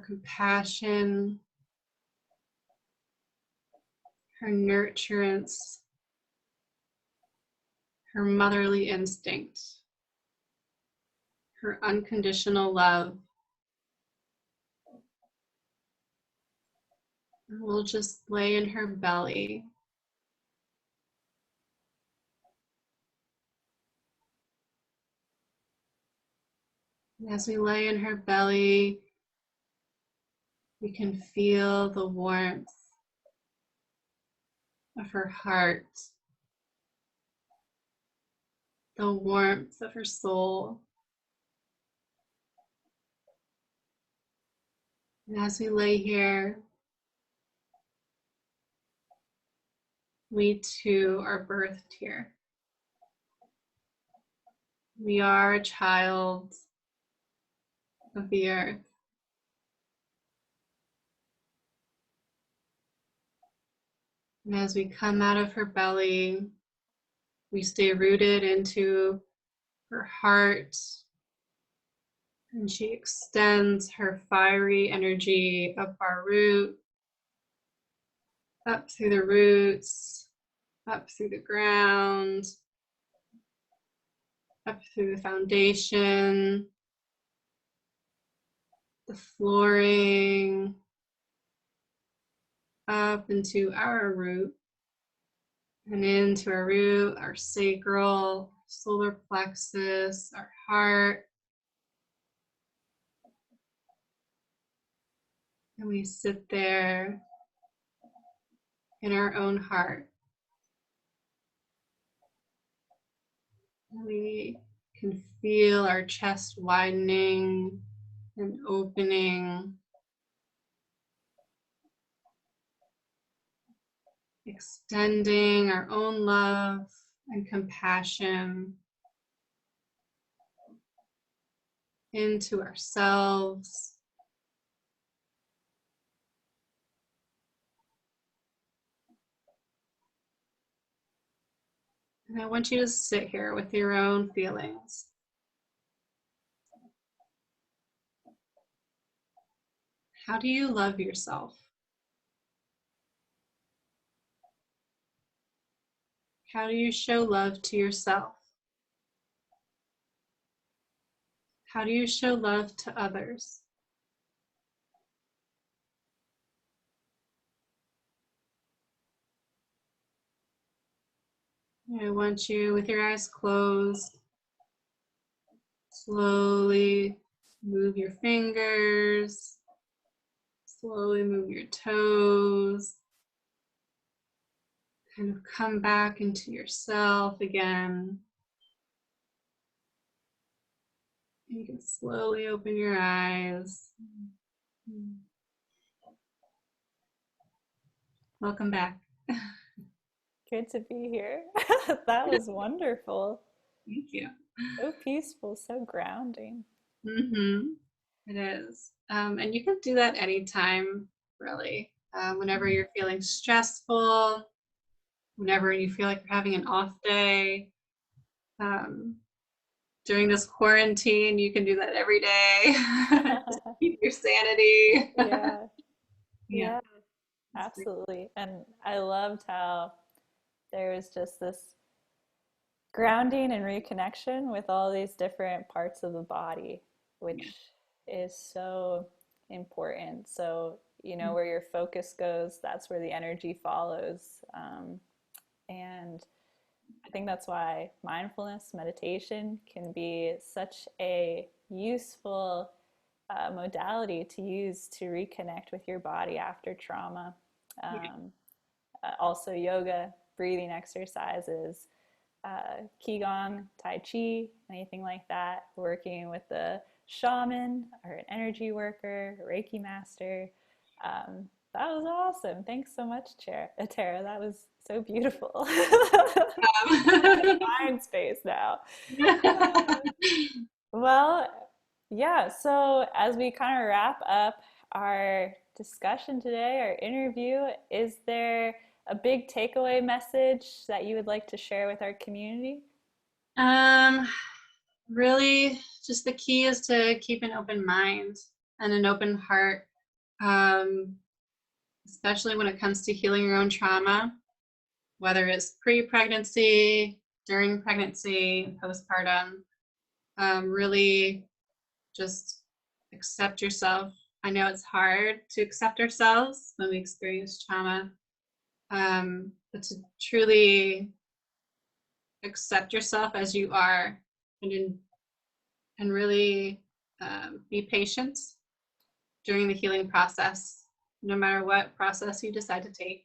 compassion, her nurturance, her motherly instinct, her unconditional love. And we'll just lay in her belly. And as we lay in her belly, we can feel the warmth of her heart, the warmth of her soul. And as we lay here, we too are birthed here. We are a child of the earth. And as we come out of her belly, we stay rooted into her heart, and she extends her fiery energy up our root, up through the roots, up through the ground, up through the foundation, the flooring, up into our root, and into our root, our sacral, solar plexus, our heart. And we sit there in our own heart. We can feel our chest widening and opening, extending our own love and compassion into ourselves. And I want you to sit here with your own feelings. How do you love yourself? How do you show love to yourself? How do you show love to others? I want you, with your eyes closed, slowly move your fingers, slowly move your toes, kind of come back into yourself again. You can slowly open your eyes. Welcome back. Good to be here. That was wonderful. Thank you. So peaceful, so grounding. It is. And you can do that anytime, really. Whenever you're feeling stressful, whenever you feel like you're having an off day. During this quarantine, you can do that every day. Just keep your sanity. Yeah. Yeah. Absolutely. And I loved how there was just this grounding and reconnection with all these different parts of the body, which is so important. So, where your focus goes, that's where the energy follows. And I think that's why mindfulness, meditation can be such a useful modality to use to reconnect with your body after trauma. Also, yoga, breathing exercises, qigong, tai chi, anything like that, working with a shaman or an energy worker, Reiki master. That was awesome. Thanks so much, Tara. That was so beautiful. Mind space now. Well, yeah, so as we kind of wrap up our discussion today, our interview, is there a big takeaway message that you would like to share with our community? Really, just the key is to keep an open mind and an open heart, especially when it comes to healing your own trauma, whether it's pre-pregnancy, during pregnancy, postpartum. Really just accept yourself. I know it's hard to accept ourselves when we experience trauma, but to truly accept yourself as you are, and really be patient during the healing process, no matter what process you decide to take.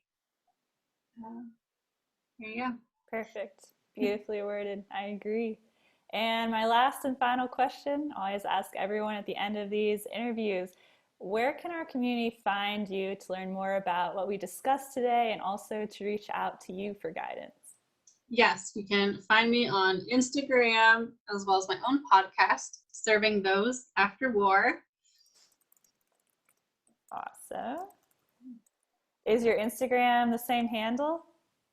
There you go. Perfect. Beautifully worded. I agree. And my last and final question, I always ask everyone at the end of these interviews, where can our community find you to learn more about what we discussed today and also to reach out to you for guidance? Yes, you can find me on Instagram as well as my own podcast, Serving Those After War. Awesome. Is your Instagram the same handle,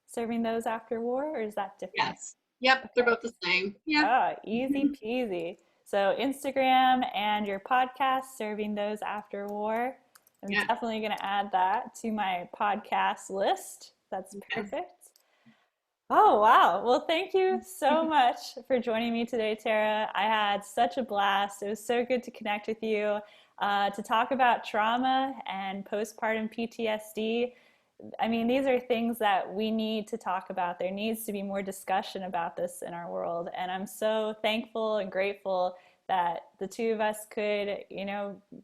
Serving Those After War, or is that different? Yes. Yep, they're Okay. both the same. Yep. Oh, easy peasy. So Instagram and your podcast, Serving Those After War. I'm Yeah. definitely going to add that to my podcast list. That's Yeah. perfect. Oh, wow. Well, thank you so much for joining me today, Tara. I had such a blast. It was so good to connect with you, to talk about trauma and postpartum PTSD. I mean, these are things that we need to talk about. There needs to be more discussion about this in our world. And I'm so thankful and grateful that the two of us could,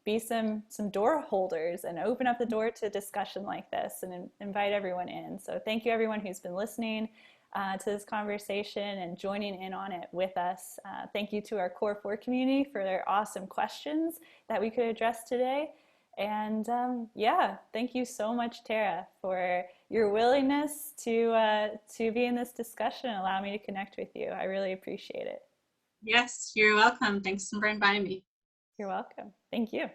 be some door holders and open up the door to discussion like this and invite everyone in. So thank you, everyone who's been listening to this conversation and joining in on it with us. Thank you to our Core 4 community for their awesome questions that we could address today. And yeah, thank you so much, Tara, for your willingness to be in this discussion and allow me to connect with you. I really appreciate it. Yes, you're welcome. Thanks for inviting me. You're welcome. Thank you.